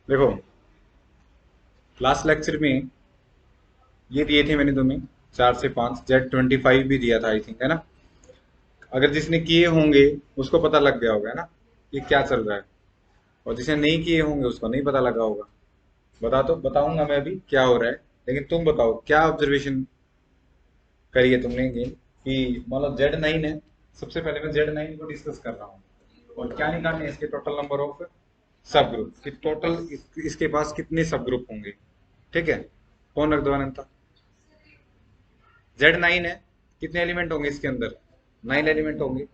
देखो, last lecture में ये दिए थे मैंने तुम्हें 4 से 5, Z25 भी दिया था आई थिंक, है ना। अगर जिसने किए होंगे उसको पता लग गया होगा, है ना, ये क्या चल रहा है। और जिसने नहीं किए होंगे उसको नहीं पता लगा होगा। बताऊंगा मैं अभी क्या हो रहा है। लेकिन तुम बताओ क्या ऑब्जर्वेशन करी है तुमने ये कि मतलब Z9 है। सबसे पहले मैं Z9 को डिस्कस कर रहा हूँ और क्या निकालने हैं इसके टोटल नंबर ऑफ सब ग्रुप कि टोटल इसके पास कितने सब ग्रुप होंगे। ठीक है, कौन रख दो अनंता। Z9 है, कितने एलिमेंट होंगे इसके अंदर? 9 एलिमेंट होंगे।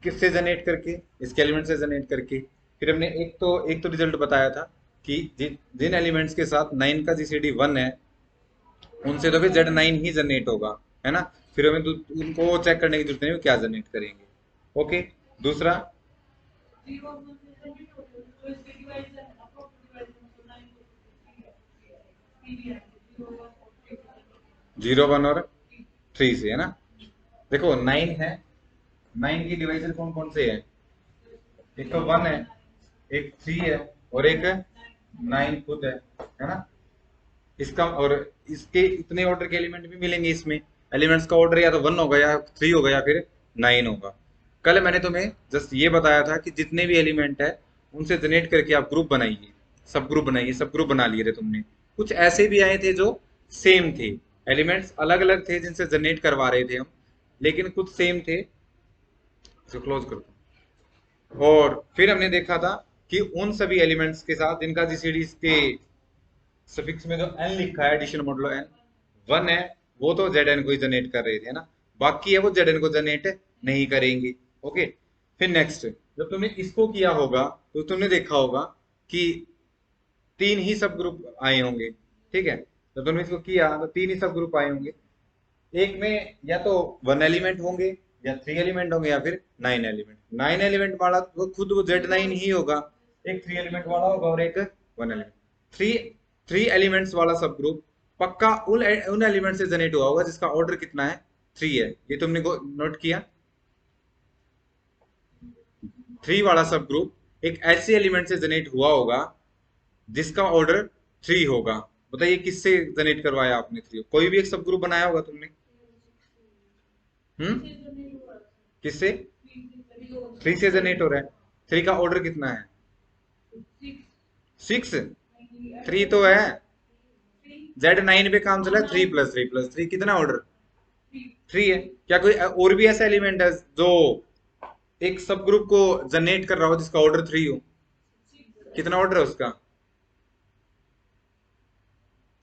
किससे जनरेट करके? इसके एलिमेंट से जनरेट करके। फिर हमने एक तो रिजल्ट बताया था कि जिन एलिमेंट्स के साथ 9 का जीसीडी 1 है उनसे तो फिर Z9 ही जनरेट होगा, है ना। फिर हमें उनको चेक करने की जरूरत नहीं है वो क्या जनरेट करेंगे। ओके। दूसरा, 0 1 और 3 से, है ना। देखो 9 है, 9 की डिवाइजर कौन कौन से है? एक तो 1 है, एक 3 है और एक 9 खुद है ना। इसका और इसके इतने ऑर्डर के एलिमेंट भी मिलेंगे इसमें। एलिमेंट्स का ऑर्डर या तो 1 होगा या 3 होगा या फिर 9 होगा। कल मैंने तुम्हें जस्ट ये बताया था कि जितने भी एलिमेंट है उनसे जनरेट करके आप ग्रुप बनाइए, सब ग्रुप बनाइए। सब ग्रुप बना लिए थे तुमने। कुछ ऐसे भी आए थे जो सेम थे, एलिमेंट्स अलग अलग थे जिनसे जनरेट करवा रहे थे हम, लेकिन कुछ सेम थे। जो क्लोज कर दो। और फिर हमने देखा था कि उन सभी एलिमेंट्स के साथ जिनका जीसीडी के सफिक्स में जो एन लिखा है, एडिशन मॉडुलो एन 1 है, वो तो जेड एन को ही जनरेट कर रहे थे ना। बाकी है वो जेड एन को जनरेट नहीं करेंगे। ओके। फिर नेक्स्ट, जब तुमने इसको किया होगा तो तुमने देखा होगा कि 3 ही सब ग्रुप आए होंगे। ठीक है, जब तुमने इसको किया तो 3 ही सब ग्रुप आए होंगे। एक में या तो 1 एलिमेंट होंगे या 3 एलिमेंट होंगे या फिर 9 एलिमेंट। 9 एलिमेंट वाला वो खुद वो Z9 ही होगा। एक 3 एलिमेंट वाला होगा और एक 1 एलिमेंट। थ्री थ्री एलिमेंट्स वाला सब ग्रुप पक्का उन उन एलिमेंट से जनरेट हुआ होगा जिसका ऑर्डर कितना है? 3 है। ये तुमने नोट किया? 3 वाला सब ग्रुप एक ऐसे एलिमेंट से जनरेट हुआ होगा जिसका ऑर्डर 3 होगा। बताइए किससे जनरेट करवाया आपने 3? कोई भी एक सब ग्रुप बनाया होगा तुमने। किससे? 3 से जनरेट हो रहा है। 3 का ऑर्डर कितना है? 6। 3 तो है। Z9 पे काम चला है 3 + 3 + 3 कितना ऑर्डर? 3 है। क्या कोई और भी ऐसा एलिमेंट है जो एक सब ग्रुप को जनरेट कर रहा हो जिसका ऑर्डर 3 हो? कितना ऑर्डर है उसका?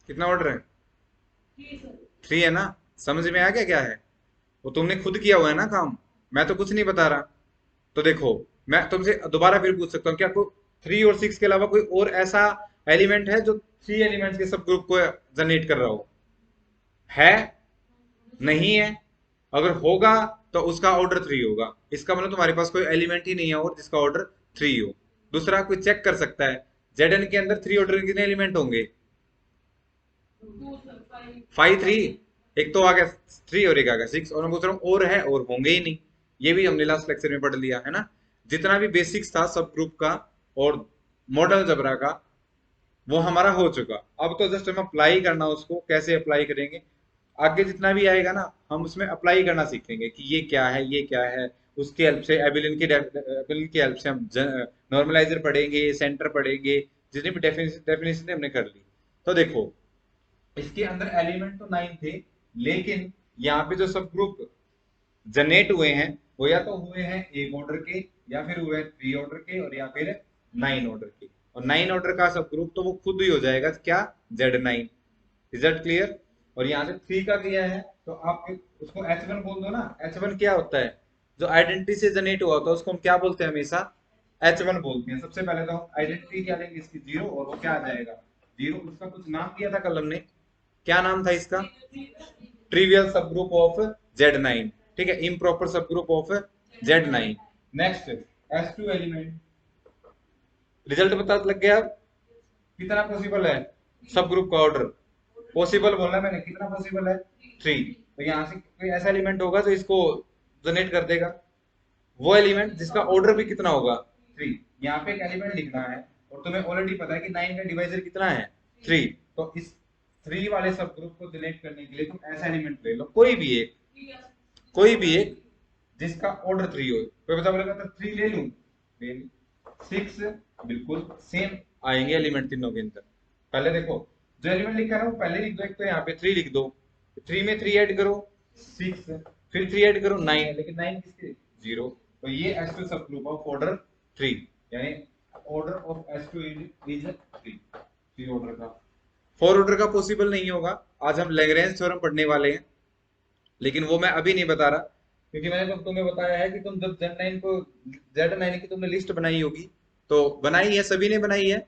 कितना ऑर्डर है? 3 है ना। समझ में आ गया क्या है? वो तुमने खुद किया हुआ है ना काम। मैं तो कुछ नहीं बता रहा। तो देखो, मैं तुमसे दोबारा फिर पूछ सकता हूँ, क्या कोई 3 और 6 के अलावा कोई और ऐसा एलिमेंट है जो 3 एलिमेंट्स के सब ग्रुप को जनरेट कर रहा हो? है? नहीं है। अगर होगा तो उसका ऑर्डर 3 होगा। इसका मतलब तुम्हारे पास कोई एलिमेंट ही नहीं है और जिसका ऑर्डर 3 हो। दूसरा, कोई चेक कर सकता है Zn के अंदर 3 ऑर्डर के कितने एलिमेंट होंगे? 5 3। एक तो आ गया 3 और एक आ गया 6, और मैं पूछ रहा हूँ और है? और होंगे ही नहीं। ये भी हमने लास्ट लेक्चर में पढ़ लिया है ना। जितना भी बेसिक्स था सब ग्रुप का और मॉडल जबरा का वो हमारा हो चुका। अब तो जस्ट हम अप्लाई करना, उसको कैसे अप्लाई करेंगे आगे जितना भी आएगा ना हम उसमें अप्लाई करना सीखेंगे कि ये क्या है ये क्या है। उसकी हेल्प से एबिलिन की हेल्प से हम नॉर्मलाइजर पढ़ेंगे, सेंटर पढ़ेंगे। जितनी भी डेफिनेशन हमने कर ली। तो देखो, इसके अंदर एलिमेंट तो 9 थे, लेकिन यहाँ पे जो सब ग्रुप जनरेट हुए हैं वो या तो हुए हैं एक ऑर्डर के, या फिर हुए हैं 3 ऑर्डर के, और या फिर 9 ऑर्डर के। और 9 ऑर्डर का सब ग्रुप तो वो खुद ही हो जाएगा क्या? Z9। Result clear? और यहाँ से 3 का किया है तो आप उसको H1 बोल दो ना। H1 क्या होता है? जो आइडेंटिटी से जनरेट हुआ होता है उसको हम क्या बोलते हैं हमेशा? H1 बोलते हैं। सबसे पहले तो हम आइडेंटिटी क्या लेंगे इसकी? 0, और वो क्या आ जाएगा? 0। उसका कुछ नाम दिया था कल हमने, क्या नाम था इसका? ट्रिवियल सब ग्रुप ऑफ Z9। ठीक है, improper subgroup of Z9। Next, S2 element. Result पता लग गया अब? कितना पॉसिबल है सब ग्रुप का ऑर्डर? पॉसिबल बोला मैंने, कितना पॉसिबल है? 3। तो यहाँ से कोई ऐसा एलिमेंट होगा जो इसको जनरेट कर देगा, वो एलिमेंट जिसका ऑर्डर भी कितना होगा? 3। यहाँ पे एक एलिमेंट लिखना है और तुम्हें ऑलरेडी पता है कि 9 का डिवाइजर कितना है 3, तो इस 3 वाले सब ग्रुप को डिलीट करने के लिए तुम ऐसा एलिमेंट ले लो कोई भी एक जिसका ऑर्डर 3 हो। कोई बता बोलेगा तो 3 ले लूं, ले लूं। 6 बिल्कुल सेम आएंगे एलिमेंट तीनों के अंदर। पहले देखो जो एलिमेंट लिखा है वो पहले लिख दो, एक तो यहाँ पे 3 लिख दो, 3 में 3 ऐड करो 6, फिर 3 ऐड करो 9, लेकिन 9 किसके 0, तो ये S2 सब ग्रुप ऑफ ऑर्डर 3, यानी order of S2 is 3 order का। 4 ऑर्डर का पॉसिबल नहीं होगा। आज हम लैग्रेंज थ्योरम पढ़ने वाले हैं, लेकिन वो मैं अभी नहीं बता रहा, क्योंकि मैंने जब तुम्हें बताया है कि तुम जब Z9 की तुमने लिस्ट बनाई होगी, तो बनाई है, सभी ने बनाई है,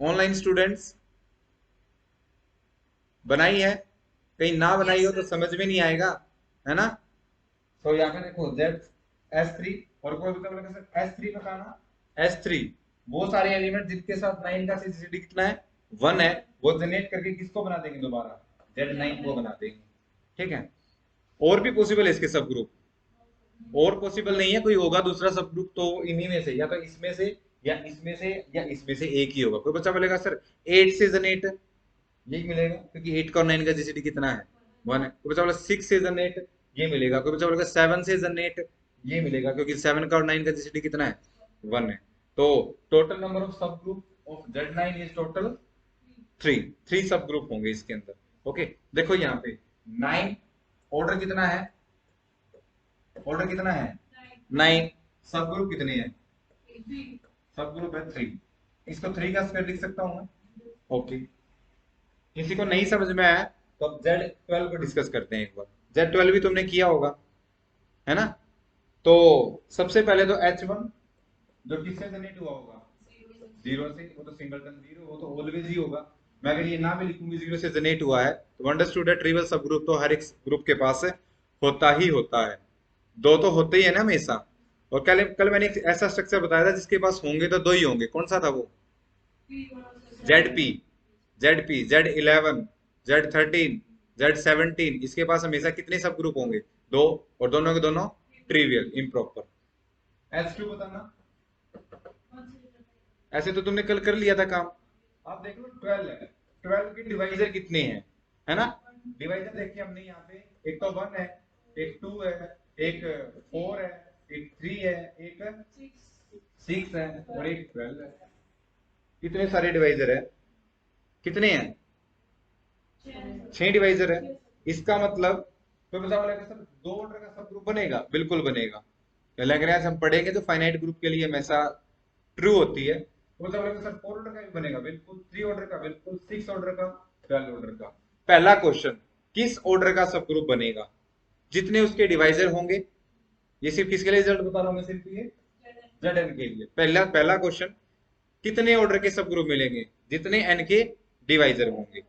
ऑनलाइन स्टूडेंट्स बनाई है, कहीं ना बनाई हो तो समझ में नहीं आएगा, है ना। तो यहाँ पे देखो S3 और कोई भी S3 बताना, S3 वो सारे एलिमेंट जिनके साथ 9 का CCD कितना है 1 है, वो जनरेट करके किसको बना देंगे दोबारा Z9 को बना देंगे, ठीक है। और भी पॉसिबल है इसके सब ग्रुप, और पॉसिबल नहीं है कोई होगा दूसरा सब ग्रुप, तो इन्हीं में से या तो इसमें से या इसमें से या इसमें से एक ही होगा। कोई बच्चा बोलेगा सर 8 से जनरेट, यही मिलेगा क्योंकि 8 का और 9 का जीसीडी कितना है 1 है। कोई बच्चा बोला 6 से जनरेट, ये मिलेगा। कोई बच्चा बोलेगा 7 से जनरेट, ये मिलेगा क्योंकि 7 का और 9 का जीसीडी कितना है 1 है। तो total number of subgroup of Z9 is total 3 सब ग्रुप होंगे इसके अंदर। ओके देखो यहाँ पे 9 ऑर्डर कितना है, ऑर्डर कितना है 9, सब ग्रुप कितने हैं, सब ग्रुप है 3, इसको 3 का स्क्वायर लिख सकता हूं मैं। ओके किसी को नहीं समझ में आया तो अब Z12 को डिस्कस करते हैं एक बार। Z12 भी तुमने किया होगा, है ना। तो सबसे पहले तो H1 जो किससे जनरेट हुआ होगा 0 से, वो तो सिंगलटन 0, वो तो ऑलवेज ही होगा। मैं अगर ये ना भी लिखूंगी 0 से जनरेट हुआ है तो अंडरस्टूड है ट्रिवियल सब ग्रुप तो हर एक ग्रुप के पास होता ही होता है, दो तो होते ही है ना हमेशा। और कल मैंने एक ऐसा स्ट्रक्चर बताया था जिसके पास होंगे तो दो ही होंगे, कौन सा था वो ZP, Z11, Z13, Z17, इसके पास हमेशा कितने सब ग्रुप होंगे 2, और दोनों के दोनों ट्रिवियल इम्प्रॉपर। H2 बताना, ऐसे तो तुमने कल कर लिया था काम। आप देख लो 12 है, 12 के डिवाइजर कितने हैं, है ना। डिवाइजर देखिए हमने यहाँ पे, एक तो 1 है, एक 2 है, एक 4 है, एक 3 है, एक 6 है और एक 12 है। कितने सारे डिवाइजर है, कितने हैं 6 डिवाइजर है। इसका मतलब तो बता बोला सर 2 ऑर्डर का सब ग्रुप बनेगा, बिल्कुल बनेगा। लग रहा है हम पढ़ेंगे तो फाइनाइट ग्रुप के लिए हमेशा ट्रू होती है। तो बता बोला सर 4 ऑर्डर का भी बनेगा, बिल्कुल 3 ऑर्डर का, बिल्कुल 6 ऑर्डर का, 12 ऑर्डर का। पहला क्वेश्चन किस ऑर्डर का सब ग्रुप बनेगा, जितने उसके डिवाइजर होंगे। ये सिर्फ किसके लिए रिजल्ट बता रहा हूं मैं, सिर्फ ये Zn के लिए। पहला क्वेश्चन कितने ऑर्डर के सब ग्रुप मिलेंगे, जितने n के डिवाइजर होंगे।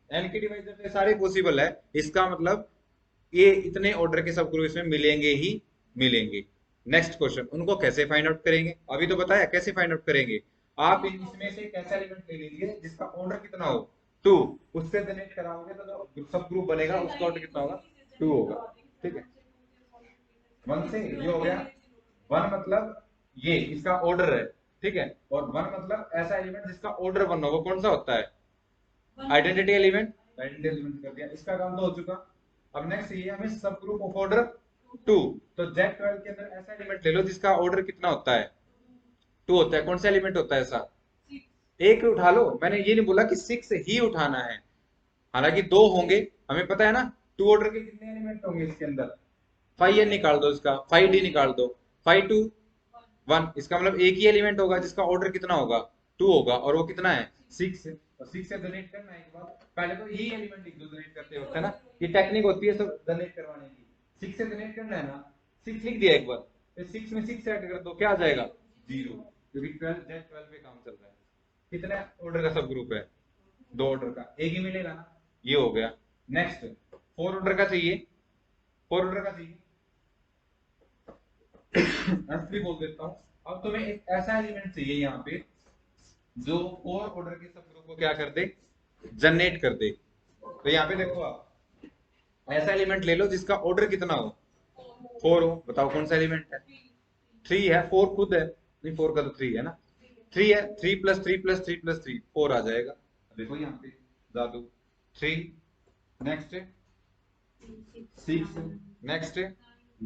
n के डिवाइजर तो सारे पॉसिबल है, इसका मतलब ये इतने ऑर्डर के सब ग्रुप इसमें मिलेंगे ही मिलेंगे। नेक्स्ट क्वेश्चन उनको कैसे फाइंड आउट करेंगे, अभी तो बताया कैसे फाइंड आउट करेंगे। आप इसमें से कैसा एलिमेंट ले लीजिए जिसका ऑर्डर कितना हो 2, उससे जनरेट कराओगे तो जो सब ग्रुप बनेगा उसका ऑर्डर कितना होगा 2 होगा, ठीक है। 1 से ये हो गया, 1 मतलब ये इसका ऑर्डर है, ठीक है। और 1 मतलब ऐसा एलिमेंट जिसका ऑर्डर 1 हो, वो कौन सा होता है आइडेंटिटी एलिमेंट, आइडेंटिटी एलिमेंट कर दिया, इसका काम तो हो चुका। अब नेक्स्ट ये हमें सब ग्रुप ऑफ ऑर्डर 2, तो Z12 के अंदर ऐसा एलिमेंट ले लो जिसका ऑर्डर कितना होता है 2 होता है। कौन सा एलिमेंट होता है ऐसा, एक उठा लो, मैंने ये नहीं बोला कि 6 ही उठाना है, हालांकि 2 होंगे, हमें पता है ना 2 ऑर्डर के कितने एलिमेंट होंगे इसके अंदर, 5n निकाल दो, इसका 5d निकाल दो, 5 2 1, इसका मतलब एक ही एलिमेंट होगा जिसका ऑर्डर कितना होगा 2 होगा, और वो कितना है 6, और 6 से जनरेट करना है। एक बार पहले तो यही एलिमेंट लिख दो जनरेट करते वक्त, है ना, ये टेक्निक होती है सब जनरेट करवाने की। 6 से जनरेट करना है ना, 6 लिख दिया एक बार, फिर 6 में 6 ऐड कर दो, क्या आ जाएगा 0, क्योंकि 12 पे काम चल रहा है। कितना ऑर्डर का सब ग्रुप है 2 ऑर्डर का, एक ही मिलेगा ना, ये हो गया। नेक्स्ट 4 ऑर्डर का चाहिए, 4 ऑर्डर का चाहिए S3 बोल देता हूँ। अब तुम्हें एक ऐसा एलिमेंट चाहिए यहाँ पे जो 4 ऑर्डर के सब ग्रुप को क्या कर दे जनरेट कर दे। तो यहाँ पे देखो आप ऐसा एलिमेंट ले लो जिसका ऑर्डर कितना हो 4 हो, बताओ कौन सा एलिमेंट है 3 है, 4 खुद है, नहीं 4 का तो 3 है ना, 3 है, 3 प्लस 3 प्लस 3 प्लस 3 4 आ जाएगा। देखो यहाँ पे जादू 3, नेक्स्ट 6, नेक्स्ट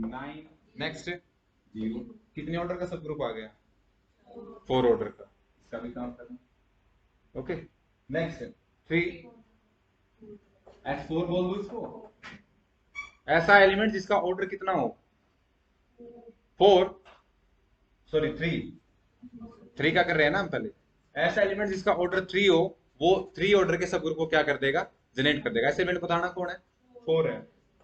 9, नेक्स्ट 0। कितने ऑर्डर का सब ग्रुप आ गया? 4 ऑर्डर का। इसका भी काम करना। ओके, नेक्स्ट 3, S4 बोल दो इसको। ऐसा एलिमेंट जिसका ऑर्डर कितना हो? 4, सॉरी 3 का कर रहे हैं ना हम पहले। ऐसा एलिमेंट जिसका ऑर्डर 3 हो, वो 3 ऑर्डर के सब ग्रुप को क्या कर देगा? जनरेट कर देगा। ऐसे एलिमेंट बताना कौन है? 4 है।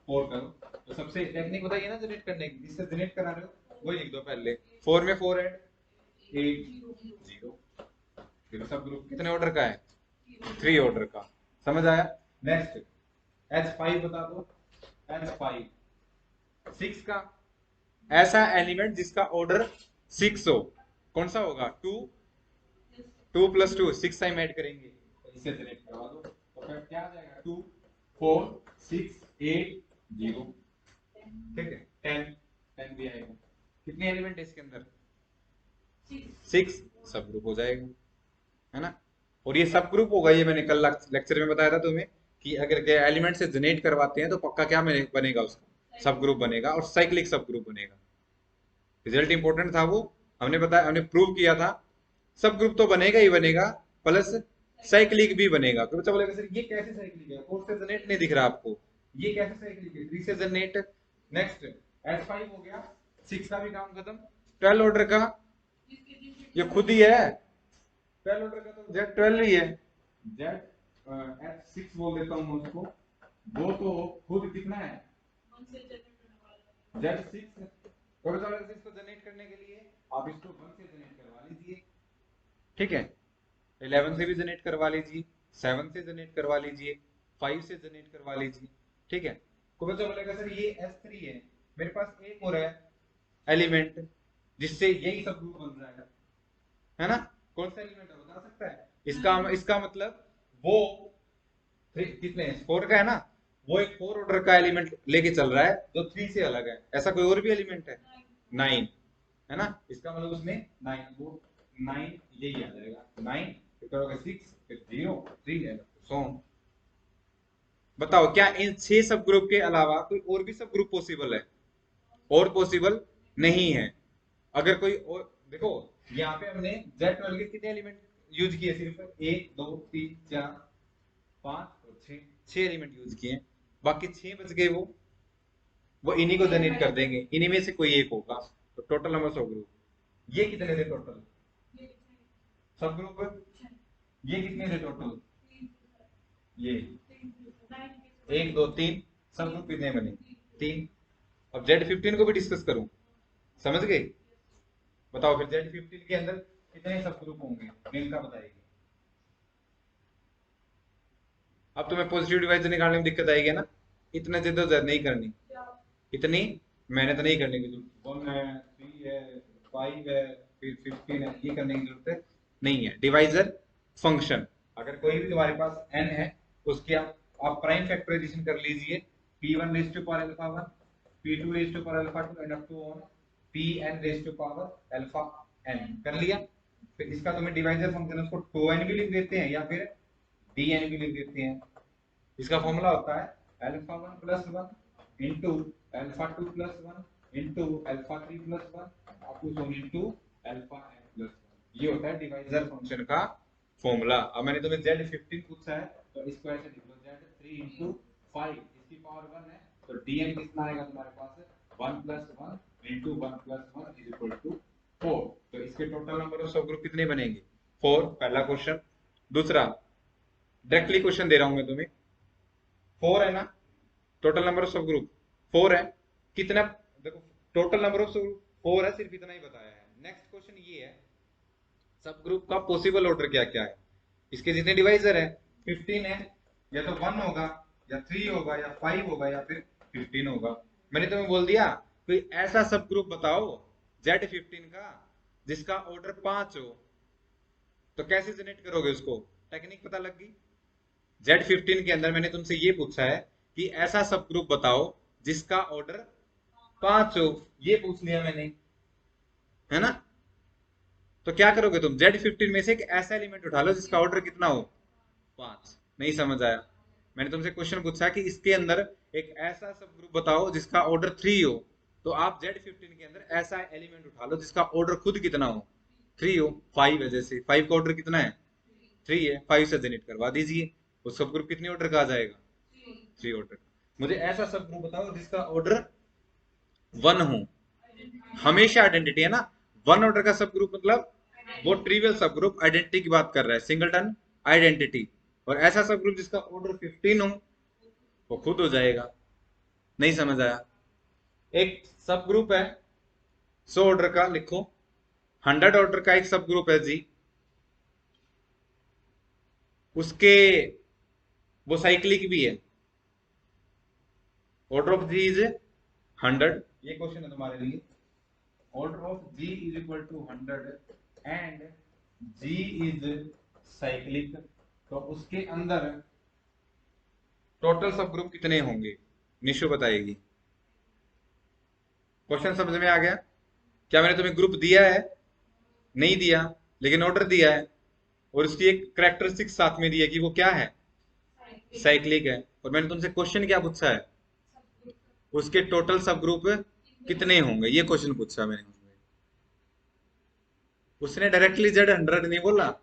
4 करो तो सबसे टेक्निक बताइए ना जनरेट करने की, जिससे जनरेट करा रहे हो वही लिख दो पहले। 4 में 4 ऐड 8 0। फिर सब ग्रुप कितने ऑर्डर का है? 3 ऑर्डर का। समझ आया? नेक्स्ट H5 बता दो। H5 6 का। ऐसा एलिमेंट जिसका ऑर्डर 6 हो, कौन सा होगा? 2 प्लस 2 6 टाइम ऐड करेंगे तो इसे जनरेट करवा दो। तो फिर क्या आ जाएगा? 2 4 6 8 0। ठीक है, 10 भी आएगा। कितने एलिमेंट है इसके अंदर? 6। सब ग्रुप हो जाएगा, है ना। और ये सब ग्रुप होगा, ये मैंने कल लेक्चर में बताया था तुम्हें कि अगर एलिमेंट से जनरेट करवाते हैं तो पक्का क्या बनेगा? उसका सब ग्रुप बनेगा और साइक्लिक सब ग्रुप बनेगा। रिजल्ट इंपॉर्टेंट था वो, हमने बताया, हमने प्रूव किया था। सब ग्रुप तो बनेगा ही बनेगा, प्लस साइक्लिक भी बनेगा। तो बच्चा बोलेगा सर ये कैसे साइक्लिक है? 4 से जनरेट नहीं दिख रहा आपको, ये कैसे साइक्लिक है? 3 से जनरेट। नेक्स्ट S5 हो गया, 6 का भी काम खत्म। 12 ऑर्डर का ये खुद ही है। 12 ऑर्डर का तो Z12 ही है। Z6 बोल देता हूं उसको, वो तो खुद कितना है? Z6। तो इसको जनरेट करने के लिए आप इसको 1 से जनरेट करवा लीजिए। ठीक है, 11 से भी जनरेट करवा लीजिए, 7 से जनरेट करवा लीजिए, 5 से जनरेट करवा लीजिए। ठीक है, कोई बच्चा बोलेगा सर ये S3 है, मेरे पास एक और है एलिमेंट जिससे यही सब ग्रुप बन रहा है ना। कौन सा एलिमेंट है बता सकता है? इसका मतलब वो कितने 4 का है ना, वो एक 4 ऑर्डर का एलिमेंट लेके चल रहा है जो 3 से अलग है। ऐसा कोई और भी एलिमेंट है? 9 है ना। इसका मतलब उसमें 9, वो 9 यही आ जाएगा। 9 फिर करोगे 6 फिर 0 3 है। सो बताओ क्या इन 6 सब ग्रुप के अलावा कोई और भी सब ग्रुप पॉसिबल है? और पॉसिबल नहीं है। अगर कोई और देखो, यहाँ पे हमने Z12 के कितने एलिमेंट यूज किए? सिर्फ 1 2 3 4 5 और 6 एलिमेंट यूज किए। बाकी 6 बच गए, वो इन्हीं को जनरेट कर देंगे, इन्हीं में से कोई एक होगा। तो टोटल नंबर सब ग्रुप ये कितने थे टोटल सब ग्रुप? ये कितने थे टोटल? ये 1 2 3 सब ग्रुप कितने बने? 3। अब Z15 को भी डिस्कस करूं, समझ गए? बताओ फिर Z15 के अंदर कितने सब ग्रुप होंगे? इनका बताइए। अब तुम्हें पॉजिटिव डिवाइजर निकालने में दिक्कत आएगी ना, इतना जद्दोजहद नहीं करनी, इतनी मेहनत नहीं करने की जरूरत। 1 है, 3 है, 5 है, फिर 15 है, ये करने की जरूरत नहीं है। डिवाइजर फंक्शन अगर कोई भी तुम्हारे पास n है, उसकी आप प्राइम फैक्टराइजेशन कर लीजिए। p1 raise to power alpha 1, p2 raise to power alpha 2 and up to on pn raise to power alpha n कर लिया। फिर इसका तुम्हें डिवाइजर फंक्शन उसको 2n भी लिख देते हैं या फिर dn भी लिख देते हैं। इसका फॉर्मूला होता है alpha 1 plus 1 into alpha 2 plus 1 into alpha 3 plus 1 up two into alpha n plus 1। ये होता है डिवाइजर फंक्शन का फॉर्मूला। अब मैंने तुम्हें Z15 पूछा है तो इसको ऐसे लिख लो, Z3 इंटू 5 इसकी पावर 1 है तो dn कितना आएगा तुम्हारे पास? 1 plus 1 into 1 plus 1 is equal to 4। तो इसके total number of subgroup कितने बनेंगे? 4। पहला क्वेश्चन। दूसरा डायरेक्टली क्वेश्चन दे रहा हूं मैं तुम्हें, 4 है ना, टोटल नंबर ऑफ सब ग्रुप 4 है। कितना? देखो टोटल नंबर ऑफ सब ग्रुप 4 है, सिर्फ इतना ही बताया है। नेक्स्ट क्वेश्चन ये है सब ग्रुप का पॉसिबल ऑर्डर क्या क्या है? इसके जितने डिवाइजर है 15 है, या तो 1 होगा या 3 होगा या 5 होगा या फिर 15 होगा। मैंने तुम्हें बोल दिया कोई ऐसा सब ग्रुप बताओ Z15 का जिसका ऑर्डर 5 हो, तो कैसे जनरेट करोगे उसको? टेक्निक पता लग गई। Z15 के अंदर मैंने तुमसे ये पूछा है कि ऐसा सब ग्रुप बताओ जिसका ऑर्डर 5 हो, ये पूछ लिया मैंने, है ना। तो क्या करोगे तुम, Z15 में से एक ऐसा एलिमेंट उठा लो जिसका ऑर्डर कितना हो, 5। नहीं समझ आया? मैंने तुमसे क्वेश्चन पूछा कि इसके अंदर एक ऐसा सब ग्रुप बताओ जिसका ऑर्डर 3 हो, तो आप Z15 के अंदर ऐसा एलिमेंट उठा लो जिसका ऑर्डर खुद कितना हो, 3 हो। 5 है, जैसे 5 का ऑर्डर कितना है, 3 है, 5 से जनरेट करवा दीजिए। वो सब ग्रुप कितने ऑर्डर का आ जाएगा, 3 ऑर्डर। मुझे ऐसा सब ग्रुप बताओ जिसका ऑर्डर 1 हो, हमेशा आइडेंटिटी है ना। 1 ऑर्डर का सब ग्रुप मतलब वो ट्रिवियल सब ग्रुप आइडेंटिटी की बात कर रहा है, सिंगलटन आइडेंटिटी। और ऐसा सब ग्रुप जिसका ऑर्डर 15 हो, वो खुद हो जाएगा। नहीं समझ आया? एक सब ग्रुप है 100 ऑर्डर का, लिखो 100 ऑर्डर का एक सब ग्रुप है जी, उसके वो साइक्लिक भी है, ऑर्डर ऑफ जी इज 100। ये क्वेश्चन है तुम्हारे लिए, order of G is equal to 100 and G is cyclic, तो उसके अंदर टोटल सब ग्रुप कितने होंगे, निशु बताएगी। क्वेश्चन समझ में आ गया? क्या मैंने तुम्हें ग्रुप दिया है, नहीं दिया, लेकिन ऑर्डर दिया है, और उसकी एक करेक्टरिस्टिक साथ में दी है कि वो क्या है, साइक्लिक है। और मैंने तुमसे क्वेश्चन क्या पूछा है, उसके टोटल सब ग्रुप कितने होंगे, ये क्वेश्चन पूछा मैंने। उसने डायरेक्टली Z100 नहीं बोला।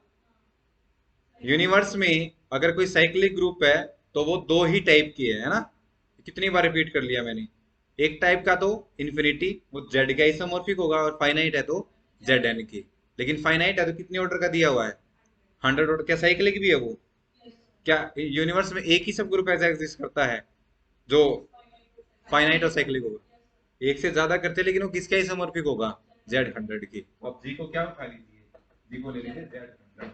यूनिवर्स में अगर कोई साइक्लिक ग्रुप है तो वो दो ही टाइप की है ना। कितनी बार रिपीट कर लिया मैंने, एक टाइप का तो इन्फिनिटी, वो Z का आइसोमॉर्फिक होगा, और फाइनाइट है तो Zn की। लेकिन फाइनाइट है तो कितने ऑर्डर का दिया हुआ है, 100 ऑर्डर। क्या साइक्लिक भी है वो? क्या यूनिवर्स में एक ही सब ग्रुप ऐसा एग्जिस्ट करता है जो फाइनाइट और साइक्लिक होगा? एक से ज्यादा करते हैं, लेकिन वो किसके आइसोमॉर्फिक होगा, Z100 की। अब जी को क्या उठा लीजिए, जी को ले लीजिए Z100।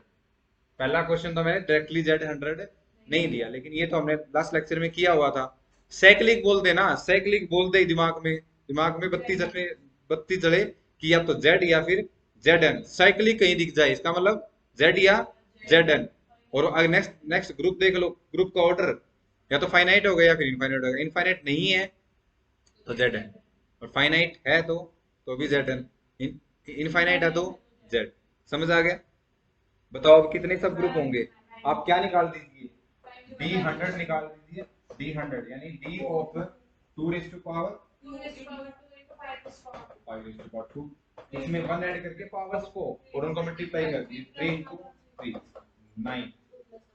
पहला क्वेश्चन तो मैंने डायरेक्टली Z100 नहीं दिया, लेकिन ये तो हमने लास्ट लेक्चर में किया हुआ था। साइक्लिक बोलते ना, साइक्लिक बोलते ही दिमाग में बत्ती जले कि या तो Z या फिर Zn। साइक्लिक कहीं दिख जाए इसका मतलब Z या Zn। और नेक्स्ट नेक्स्ट ग्रुप देख लो, ग्रुप का ऑर्डर या तो फाइनाइट होगा या फिर इनफाइनाइट होगा। इनफाइनाइट नहीं है तो Zn, और फाइनाइट है तो भी Zn, इनफाइनाइट है तो Z। समझ आ गया? बताओ अब कितने सब ग्रुप होंगे। आप क्या निकाल दीजिए, D100 निकाल दीजिए। D100 यानी D of 2 raise to power 5 raise to power 2, इसमें 1 ऐड करके पावर्स को और उनको मल्टीप्लाई कर दिए, 3 इंटू 3 9।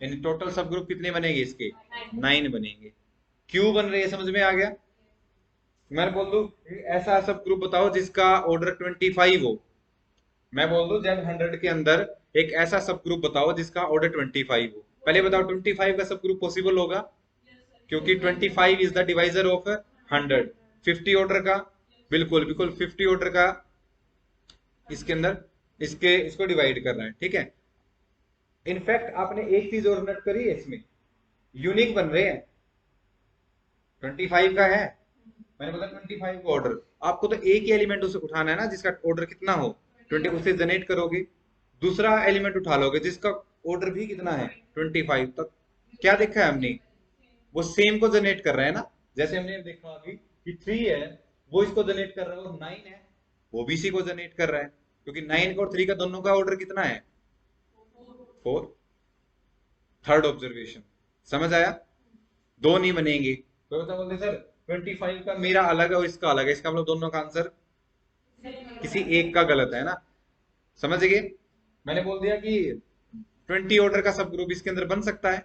यानी टोटल सब ग्रुप कितने बनेंगे इसके, 9 बनेंगे। क्यों बन रहे हैं समझ में आ गया? मैं बोल दूं ऐसा सब ग्रुप बताओ जिसका ऑर्डर 25 हो। मैं बोल दूं Z100 के अंदर एक ऐसा सब ग्रुप बताओ जिसका ऑर्डर 25 हो। पहले बताओ 25 का सब ग्रुप पॉसिबल होगा, क्योंकि 25 is the divisor of 100। 50 order का, बिल्कुल बिल्कुल 50 ऑर्डर का इसके अंदर इसको डिवाइड करना है, ठीक है। इनफैक्ट आपने एक चीज और नोट करी है, इसमें यूनिक बन रहे हैं। 25 का है, मैंने बोला 25 का ऑर्डर, आपको तो एक ही एलिमेंट उसे उठाना है ना जिसका ऑर्डर कितना हो 20, उसे जनरेट करोगे। दूसरा एलिमेंट उठा लोगे जिसका ऑर्डर भी कितना है 25 तक। क्या देखा है हमने, वो सेम को जनरेट कर रहा है ना। जैसे हमने देखा अभी कि 3 है, वो इसको जनरेट कर रहा है, और 9 है वो भी इसी को जनरेट कर रहा है, क्योंकि 9 का और 3 का दोनों का ऑर्डर कितना है 4। थर्ड ऑब्जर्वेशन समझ आया? दो नहीं बनेंगे। तो बता बोलते सर 25 का मेरा अलग है और इसका अलग है, इसका मतलब दोनों का आंसर किसी एक का गलत है ना। समझ गए? मैंने बोल दिया कि 20 ऑर्डर का सब ग्रुप इसके अंदर बन सकता है,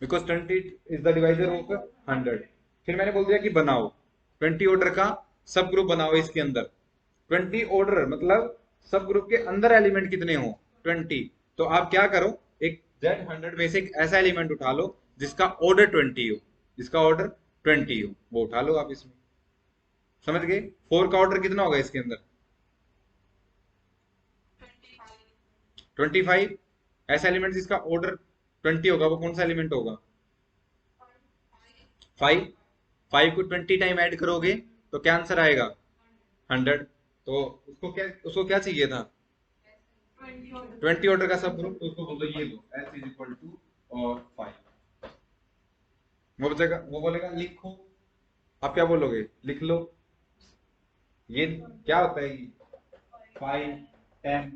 because 20 is the divisor of 100। फिर मैंने बोल दिया कि बनाओ 20 ऑर्डर का सब ग्रुप बनाओ इसके अंदर। 20 ऑर्डर मतलब सब ग्रुप के अंदर एलिमेंट कितने हो 20। तो आप क्या करो, एक Z100 में से एक ऐसा एलिमेंट उठा लो जिसका ऑर्डर 20 हो, जिसका ऑर्डर 20 हो, वो उठा लो आप इसमें। समझ गए? 4 का ऑर्डर कितना होगा इसके अंदर 25। ऐसा एलिमेंट जिसका ऑर्डर 20 होगा वो कौन सा एलिमेंट होगा 5। 5 को 20 टाइम ऐड करोगे तो क्या आंसर आएगा 100। तो उसको क्या चाहिए था 20 ऑर्डर का सब ग्रुप, तो उसको बोल दो ये लो S इज इक्वल टू और 5। वो बोलेगा लिखो, आप क्या बोलोगे लिख लो। ये क्या होता है ये 5 10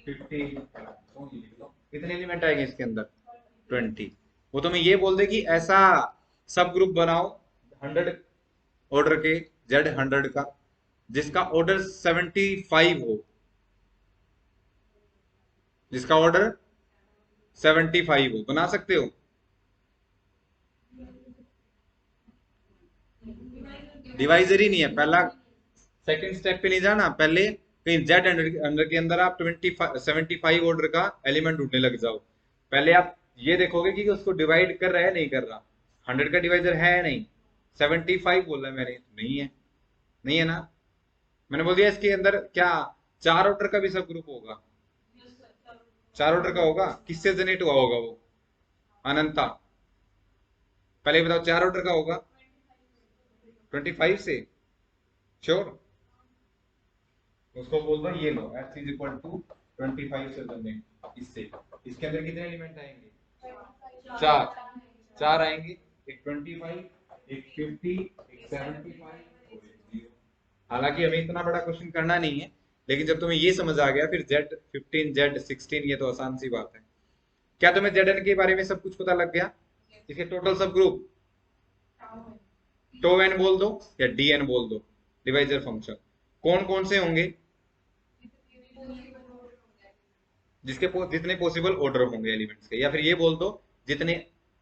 15 कितने एलिमेंट आएंगे इसके अंदर 20। वो तुम्हें ये बोल दे कि ऐसा सब ग्रुप बनाओ 100 ऑर्डर के Z100 का जिसका ऑर्डर 75 हो, जिसका ऑर्डर 75 हो, बना सकते हो। डिवाइजर ही नहीं है, पहला सेकंड स्टेप पे नहीं जाना, पहले कहीं Z100 के अंदर आप 75 ऑर्डर का एलिमेंट ढूंढने लग जाओ। पहले आप ये देखोगे कि उसको डिवाइड कर रहा है नहीं कर रहा, 100 का डिवाइजर है या नहीं, 75 बोल रहा है मैंने, नहीं है, नहीं है ना। मैंने बोल दिया इसके अंदर क्या 4 ऑर्डर का भी सब ग्रुप होगा, 4 ऑर्डर का होगा, किससे जनरेट हुआ होगा वो, अनंता, पहले बताओ 4 ऑर्डर का होगा 25 से, श्योर। उसको बोल दो ये लो x इज इक्वल टू 25 से जनरेट, इससे इसके अंदर कितने एलिमेंट आएंगे, 4 आएंगे, एक 25, एक 50, एक 75 और एक 0। हालांकि हमें इतना बड़ा क्वेश्चन करना नहीं है, लेकिन जब तुम्हें ये समझ आ गया फिर Z15 Z16 ये तो आसान सी बात है। क्या तुम्हें Zn के बारे में सब कुछ पता लग गया, इसके टोटल सब ग्रुप टो एन बोल दो या dn बोल दो, डिवाइजर फंक्शन कौन कौन से होंगे, जिसके जितने पॉसिबल ऑर्डर होंगे एलिमेंट्स के, या फिर ये बोल दो जितने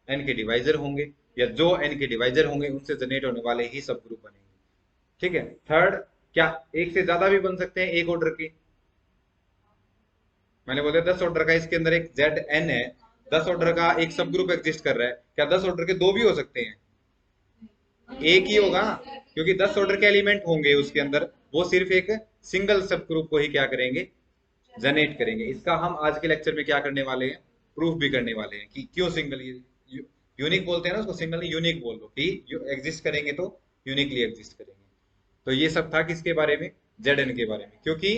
n के डिवाइजर होंगे या जो n के डिवाइजर होंगे उनसे जनरेट होने वाले ही सब ग्रुप बनेंगे। ठीक है। थर्ड, क्या एक से ज्यादा भी बन सकते हैं एक ऑर्डर के, मैंने बोला 10 ऑर्डर का, इसके अंदर एक Zn है, 10 ऑर्डर का एक सब ग्रुप एग्जिस्ट कर रहा है, क्या 10 ऑर्डर के दो भी हो सकते हैं, एक ही होगा, क्योंकि 10 ऑर्डर के एलिमेंट होंगे उसके अंदर, वो सिर्फ एक सिंगल सब ग्रुप को ही क्या करेंगे, जनरेट करेंगे। इसका हम आज के लेक्चर में क्या करने वाले हैं, प्रूफ भी करने वाले हैं कि क्यों सिंगल, यूनिक बोलते हैं ना उसको, सिंगल यूनिक बोल दो कि एग्जिस्ट करेंगे तो यूनिकली एग्जिस्ट करेंगे। तो ये सब था किसके बारे में, Zn के बारे में। क्योंकि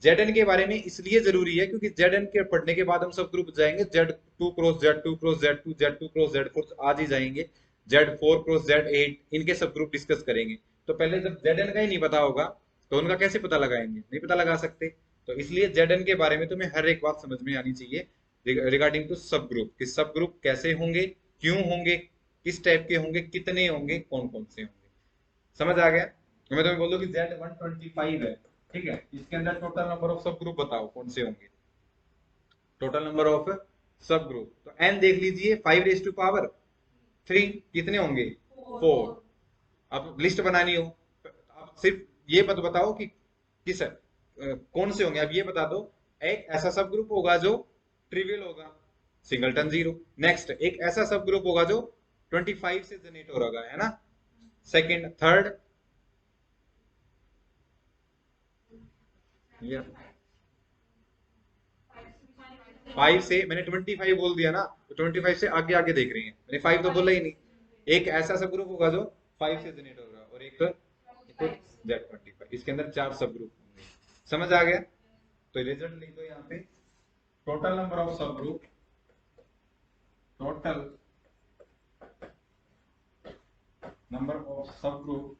Zn के बारे में इसलिए जरूरी है क्योंकि Zn के पढ़ने के बाद हम सब ग्रुप जाएंगे, Z2 cross Z2 cross Z2, Z2 cross Z4 आज ही जाएंगे, Z4 क्रॉस Z8 इनके सब ग्रुप डिस्कस करेंगे। तो पहले जब Zn का ही नहीं पता होगा तो उनका कैसे पता लगाएंगे, नहीं पता लगा सकते। तो इसलिए Zn के बारे में तुम्हें हर एक बात समझ में आनी चाहिए रिगार्डिंग टू सब ग्रुप, कि सब ग्रुप कैसे होंगे, क्यों होंगे, किस टाइप के होंगे, कितने होंगे, कौन कौन से होंगे। समझ आ गया। तो मैं तुम्हें बोल दूं कि Z125 है, ठीक है, इसके अंदर टोटल नंबर ऑफ सब ग्रुप बताओ कौन से होंगे, टोटल नंबर ऑफ सब ग्रुप। तो n देख लीजिए 5⁻³ कितने होंगे 4। अब लिस्ट बनानी हो आप सिर्फ ये मत बताओ कि किस कौन से होंगे, अब ये बता दो एक ऐसा सब ग्रुप होगा जो ट्रिवियल होगा, सिंगलटन 0। नेक्स्ट, एक ऐसा सब ग्रुप होगा जो 25 से जनरेट हो रहा है ना, सेकंड, थर्ड, 5 से, मैंने 25 बोल दिया ना, तो 25 से आगे आगे देख रही है, मैंने 5 तो बोला ही नहीं। एक ऐसा सब ग्रुप होगा जो 5 से जनरेट होगा और एक Z25, इसके अंदर 4 सब ग्रुप होंगे। समझ आ गया। तो रिजल्ट लिख दो यहाँ पे, टोटल नंबर ऑफ सब ग्रुप, टोटल नंबर ऑफ सब group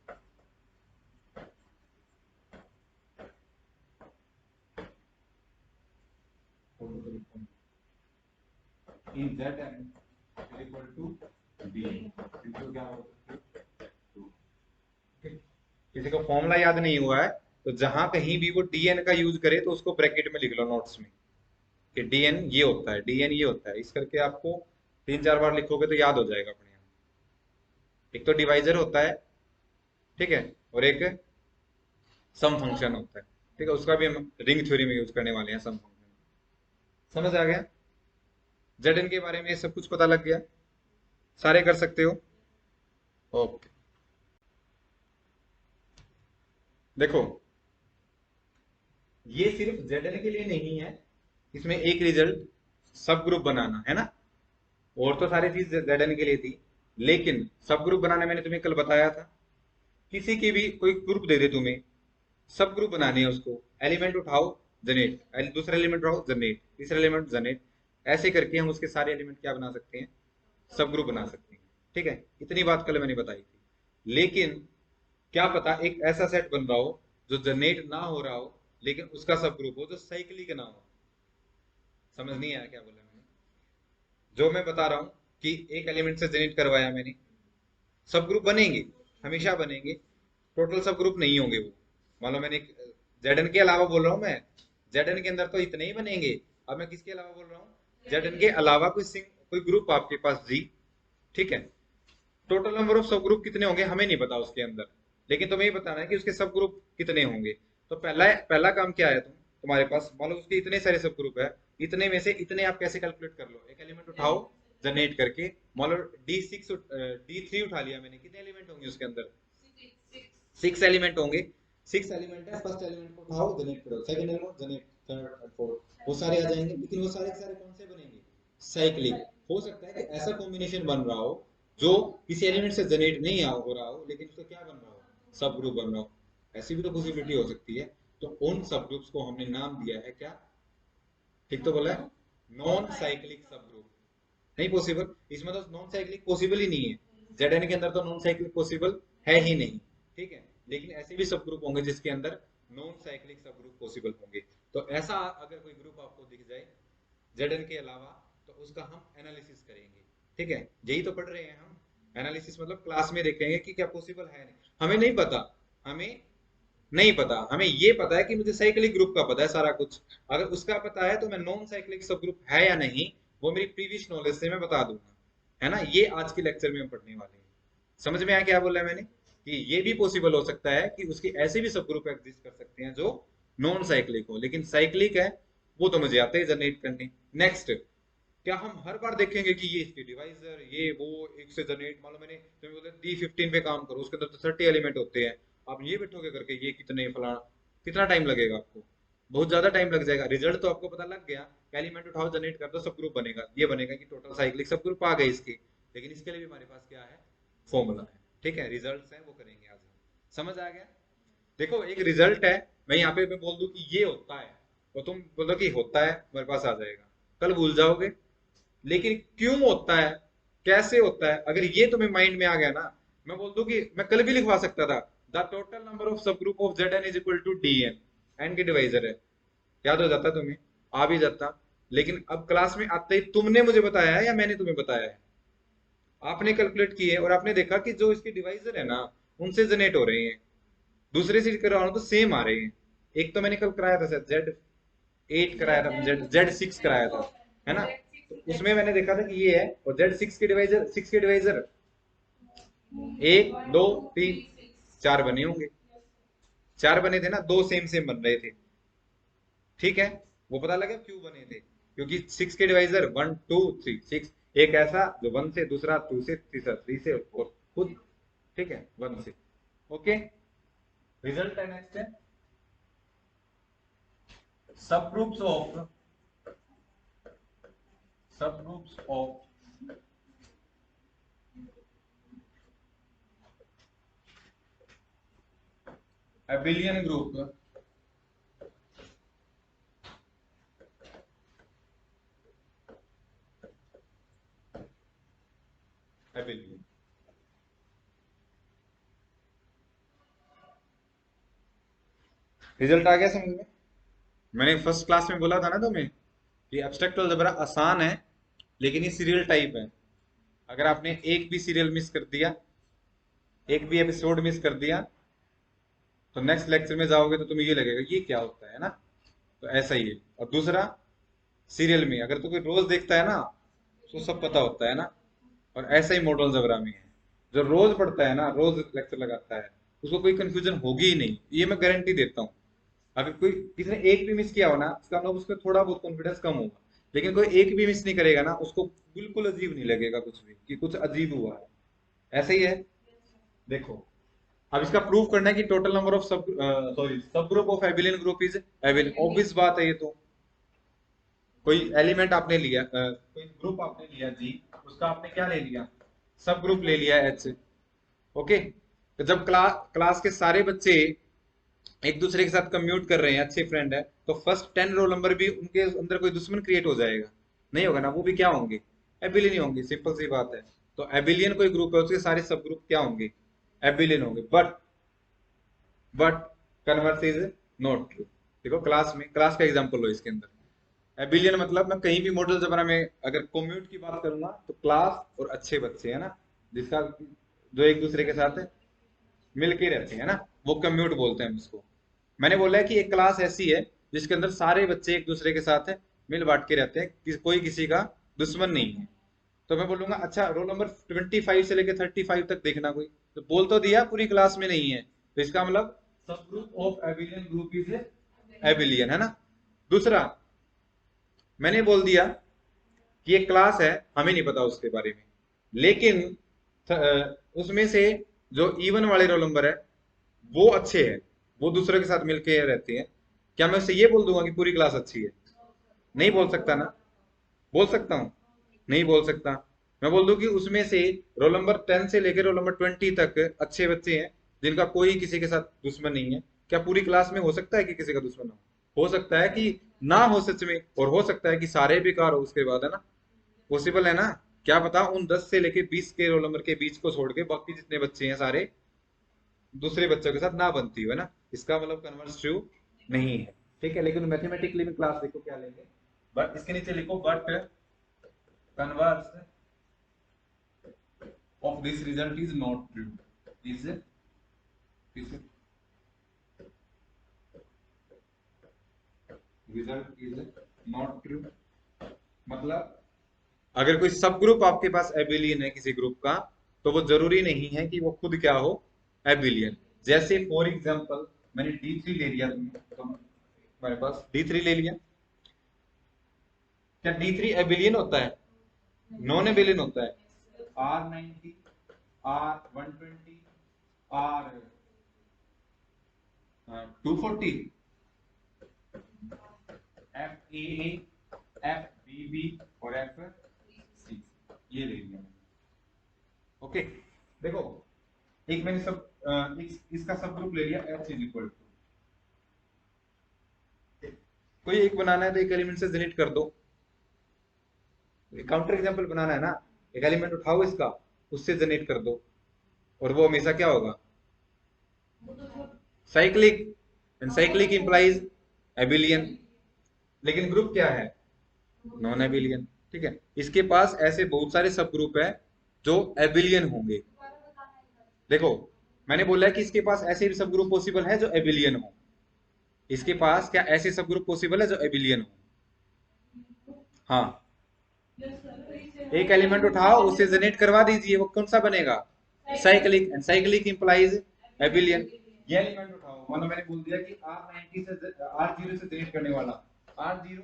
in Zn is equal to dn, तो क्या होगा, किसी को फॉर्मूला याद नहीं हुआ है तो जहां कहीं भी वो dn का यूज करे तो उसको ब्रैकेट में लिख लो नोट्स में कि dn ये होता है, dn ये होता है, इस करके आपको 3-4 बार लिखोगे तो याद हो जाएगा अपने आप। एक तो डिवाइजर होता है, ठीक है, और एक सम फंक्शन होता है, ठीक है, उसका भी हम रिंग थ्योरी में यूज करने वाले हैं, सम फंक्शन। समझ आ गया। Zn के बारे में सब कुछ पता लग गया, सारे कर सकते हो। ओके, देखो ये सिर्फ Zn के लिए नहीं है, इसमें एक रिजल्ट सब ग्रुप बनाना है ना, और तो सारी चीज Zn के लिए थी, लेकिन सब ग्रुप बनाना मैंने तुम्हें कल बताया था, किसी की भी कोई ग्रुप दे दे तुम्हें, सब ग्रुप बनाने हैं उसको, एलिमेंट उठाओ जनरेट, दूसरा एलिमेंट उठाओ जनरेट, तीसरा एलिमेंट जनरेट, ऐसे करके हम उसके सारे एलिमेंट क्या बना सकते हैं, सब ग्रुप बना सकते हैं। ठीक है, इतनी बात कल मैंने बताई थी। लेकिन क्या पता एक ऐसा सेट बन रहा हो जो जनरेट ना हो रहा हो, लेकिन उसका सब ग्रुप हो जो साइक्लिक ना हो। समझ नहीं आया क्या बोला मैंने? जो मैं बता रहा हूँ कि एक एलिमेंट से जनरेट करवाया मैंने, सब ग्रुप बनेंगे, हमेशा बनेंगे, टोटल सब ग्रुप नहीं होंगे वो। मान लो मैंने जेड के अलावा बोल रहा हूँ मैं, जेड के अंदर तो इतने ही बनेंगे। अब मैं किसके अलावा बोल रहा हूँ? जेड के अलावा कोई ग्रुप आपके पास जी, ठीक है। Total number of subgroup कितने होंगे हमें नहीं पता उसके अंदर, लेकिन तुम्हें ये बताना है कि उसके सब ग्रुप कितने होंगे। तो पहला पहला काम क्या है, तुम्हारे पास मान लो उसके इतने सारे सब ग्रुप है, इतने में से इतने आप कैसे कैलकुलेट कर लो, एक एलिमेंट उठाओ जनरेट करके। मान लो D3 उठा लिया मैंने, कितने एलिमेंट होंगे उसके अंदर? 6 एलिमेंट होंगे। 6 एलिमेंट है, फर्स्ट एलिमेंट को उठाओ जनरेट करो, second element generate, third and fourth, वो सारे आ जाएंगे। लेकिन वो सारे के सारे कौन से बनेंगे? साइक्लिक। हो सकता है कि ऐसा कॉम्बिनेशन बन रहा हो जो किसी एलिमेंट से जनरेट नहीं हो रहा हो, लेकिन उसका क्या बन रहा हो? सब ग्रुप बन रहा हो। ऐसी भी तो पॉसिबिलिटी हो सकती है। तो उन सब ग्रुप्स को हमने नाम दिया है क्या? ठीक तो बोला है, नॉन साइक्लिक सब ग्रुप। नहीं पॉसिबल, इसमें तो नॉन साइक्लिक पॉसिबल ही नहीं है। जेड के अंदर तो नॉन साइक्लिक पॉसिबल है ही नहीं, ठीक है। लेकिन ऐसे भी सब ग्रुप होंगे जिसके अंदर नॉन साइक्लिक सब ग्रुप पॉसिबल होंगे। तो ऐसा अगर कोई ग्रुप आपको दिख जाए जेड के अलावा, तो उसका हम एनालिसिस करेंगे, ठीक है। यही तो पढ़ रहे हैं हम, एनालिसिस मतलब क्लास में देखेंगे कि क्या पॉसिबल है। नहीं, हमें नहीं पता, हमें नहीं पता, हमें ये पता है कि मुझे साइक्लिक ग्रुप का पता है सारा कुछ। अगर उसका पता है तो मैं नॉन साइक्लिक सब ग्रुप है या नहीं, वो मेरी प्रीवियस नॉलेज से मैं बता दूंगा, है ना। ये आज के लेक्चर में हम पढ़ने वाले हैं। समझ में आया क्या बोला है मैंने? कि ये भी पॉसिबल हो सकता है कि उसके ऐसे भी सब ग्रुप एग्जिस्ट कर सकते हैं जो नॉन साइक्लिक हो, लेकिन साइक्लिक है वो तो मुझे आते हैं जनरेट करने। नेक्स्ट, क्या हम हर बार देखेंगे कि ये इसके डिवाइजर ये वो एक से जनरेट, मान लो मैंने तुम्हें बोला D15 पे काम करो, उसके अंदर तो 30 एलिमेंट होते हैं। आप ये बैठोगे करके ये कितने फलाना, कितना टाइम लगेगा आपको? बहुत ज्यादा टाइम लग जाएगा। रिजल्ट तो आपको पता लग गया, एलिमेंट उठाओ जनरेट कर दो सब ग्रुप बनेगा, ये बनेगा कि टोटल साइक्लिक सब ग्रुप आ गए इसके। लेकिन इसके लिए भी हमारे पास क्या है? फॉर्मूला है, ठीक है। रिजल्ट है वो करेंगे आज हम। समझ आ गया? देखो एक रिजल्ट है, मैं यहाँ पे मैं बोल दूं कि ये होता है, तो तुम बोलो कि होता है, मेरे पास आ जाएगा, कल भूल जाओगे। लेकिन क्यों होता है, कैसे होता है, अगर ये तुम्हें माइंड में आ गया ना, मैं बोल दूं कि मैं कल भी लिखवा सकता था the total number of subgroup of Z N is equal to D N, N के डिवाइजर है, याद हो जाता तुम्हें, आ भी जाता। लेकिन अब क्लास में आते ही तुमने मुझे बताया है या मैंने तुम्हें बताया है? आपने कैलकुलेट किए और आपने देखा कि जो इसके डिवाइजर है ना उनसे जनरेट हो रहे हैं, दूसरे से करवाना तो सेम आ रहे हैं। एक तो मैंने कल कराया था शायद Z8 कराया था, Z6 कराया था, है ना। तो उसमें मैंने देखा था कि ये है, और Z6 के डिवाइजर 1 2 3 4 बने होंगे, 4 बने थे ना, दो सेम सेम बन रहे थे, ठीक है। वो पता लगा क्यों बने थे, क्योंकि 6 के डिवाइजर 1 2 3 6, एक ऐसा जो 1 से, दूसरा 2 से, तीसरा 3 से, और खुद, ठीक है, 1 से। ओके, रिजल्ट है नेक्स्ट है subgroups of subgroups of abelian group, abelian। Result आ गया समझ में? मैंने फर्स्ट क्लास में बोला था ना तुम्हें कि एब्स्ट्रैक्ट अलजेब्रा आसान है, लेकिन ये सीरियल टाइप है। अगर आपने एक भी सीरियल मिस कर दिया, एक भी एपिसोड मिस कर दिया, तो नेक्स्ट लेक्चर में जाओगे तो तुम्हें ये लगेगा ये क्या होता है ना। तो ऐसा ही है। और दूसरा, सीरियल में अगर तो कोई रोज देखता है ना, उसको सब पता होता है ना। और ऐसा ही मॉडल अलजेब्रा में है, जो रोज पढ़ता है ना, रोज लेक्चर लगाता है, उसको कोई कंफ्यूजन होगी ही नहीं, ये मैं गारंटी देता हूँ। अगर कोई किसी ने एक भी मिस किया हो ना, इसका मतलब उसका थोड़ा बहुत कॉन्फिडेंस कम होगा। लेकिन कोई एक भी मिस नहीं करेगा ना, उसको बिल्कुल अजीब नहीं लगेगा कुछ भी कि कुछ अजीब हुआ है। ऐसा ही है। देखो, अब इसका प्रूव करना है कि total number of subgroup of abelian group is एबिलियन, obvious बात है ये तो। कोई एलिमेंट आपने लिया, कोई ग्रुप आपने लिया जी, उसका आपने क्या ले लिया? सब ग्रुप ले लिया H। ओके, तो जब क्लास के सारे बच्चे एक दूसरे के साथ कम्यूट कर रहे हैं, अच्छे फ्रेंड है, तो फर्स्ट 10 रोल नंबर भी उनके अंदर कोई दुश्मन क्रिएट हो जाएगा? नहीं होगा ना, वो भी क्या होंगे? एबिलियन ही होंगे, सिंपल सी बात है। तो एबिलियन कोई ग्रुप है, उसके सारे सब ग्रुप क्या होंगे? एबिलियन होंगे। But converse is not true. देखो क्लास में, क्लास का एग्जांपल लो इसके अंदर। एबिलियन मतलब मैं कहीं भी मॉडल जबरा में अगर कम्यूट की बात करूंगा तो क्लास और अच्छे बच्चे है ना, जिसका जो एक दूसरे के साथ मिलके रहते हैं ना, वो कम्यूट बोलते हैं हम इसको। मैंने बोला है कि एक क्लास ऐसी है जिसके अंदर सारे बच्चे एक दूसरे के साथ मिल बांट के रहते हैं, कोई किसी का दुश्मन नहीं है। तो मैं बोलूंगा अच्छा रोल नंबर 25 से लेकर 35 तक देखना कोई, तो बोल तो दिया पूरी क्लास में नहीं है, तो इसका मतलब सब group of abelian group is एबिलियन, है ना। दूसरा मैंने बोल दिया कि एक क्लास है, हमें नहीं पता उसके बारे में, लेकिन उसमें से जो इवन वाले रोल नंबर है वो अच्छे हैं, वो दूसरे के साथ मिलके रहते हैं, क्या मैं उससे ये बोल दूंगा कि पूरी क्लास अच्छी है? नहीं बोल सकता ना। बोल सकता हूँ? नहीं बोल सकता। मैं बोल दूं कि उसमें से रोल नंबर 10 से लेकर रोल नंबर 20 तक अच्छे बच्चे हैं, जिनका कोई किसी के साथ दुश्मन नहीं है। क्या पूरी क्लास में हो सकता है कि किसी का दुश्मन हो सकता है कि ना हो सच में, और हो सकता है कि सारे बेकार हो उसके बाद, है ना। पॉसिबल है ना। क्या पता उन 10 से लेके 20 के रोल नंबर के बीच को छोड़ के बाकी जितने बच्चे हैं सारे दूसरे बच्चों के साथ ना बनती हो, है ना। इसका मतलब कन्वर्स ट्रू नहीं है, ठीक है। लेकिन मैथमेटिकली में क्लास देखो क्या लेंगे, बट इसके नीचे लिखो but converse of this result is not true, is result is not true। मतलब अगर कोई सब ग्रुप आपके पास एबिलियन है किसी ग्रुप का, तो वो जरूरी नहीं है कि वो खुद क्या हो, एबिलियन। जैसे फॉर एग्जांपल मैंने D3 ले लिया, तुमने तो हमारे पास D3 ले लिया, क्या D3 एबिलियन होता है? नॉन एबिलियन होता है। R90, R120, R240, FAA, FBB और F6, ये ले लिया मैंने। ओके, देखो एक मैंने इसका सब ग्रुप ले लिया H इज इक्वल टू, कोई एक बनाना है तो एक एलिमेंट से जनरेट कर दो। काउंटर एग्जांपल बनाना है ना, एक एलिमेंट उठाओ इसका, उससे जनरेट कर दो, और वो हमेशा क्या होगा, साइक्लिक। And cyclic implies एबिलियन। लेकिन ग्रुप क्या है, नॉन एबिलियन, ठीक है। इसके पास ऐसे बहुत सारे सब ग्रुप है जो एबिलियन होंगे। देखो मैंने बोला है कि इसके पास ऐसे भी सब ग्रुप पॉसिबल है जो एबिलियन हो। इसके पास क्या ऐसे सब ग्रुप पॉसिबल है जो एबिलियन हो? हाँ, एक एलिमेंट उठाओ उससे जनरेट करवा दीजिए, वो कौन सा बनेगा, साइक्लिक। And cyclic implies एबिलियन। ये एलिमेंट उठाओ, मतलब मैंने बोल दिया कि R90 से R0 से जनरेट करने वाला R0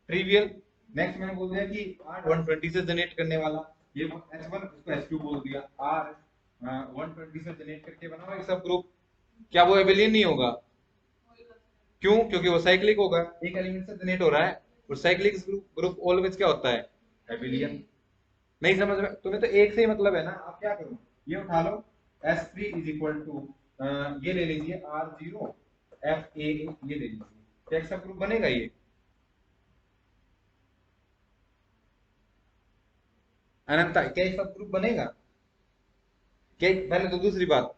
ट्रिवियल। नेक्स्ट मैंने बोल दिया कि R120 से जनरेट करने वाला ये H1, उसको H2 बोल दिया। R120 से जनरेट करके बनाओ एक सब ग्रुप, क्या वो एबिलियन नहीं होगा? क्यों? क्योंकि वो साइक्लिक होगा, एक एलिमेंट से जनरेट हो रहा है, और साइक्लिक ग्रुप ऑलवेज क्या होता है, एबिलियन। नहीं समझ में? तुम्हें तो एक से ही मतलब है ना। आप क्या करो, ये उठा लो, S3 इज इक्वल टू ये ले लीजिए R0 FA, ये ले लीजिए, तो एक सब ग्रुप बनेगा ये। अनंता, क्या ये सब ग्रुप बनेगा? क्या पहले तो दूसरी बात,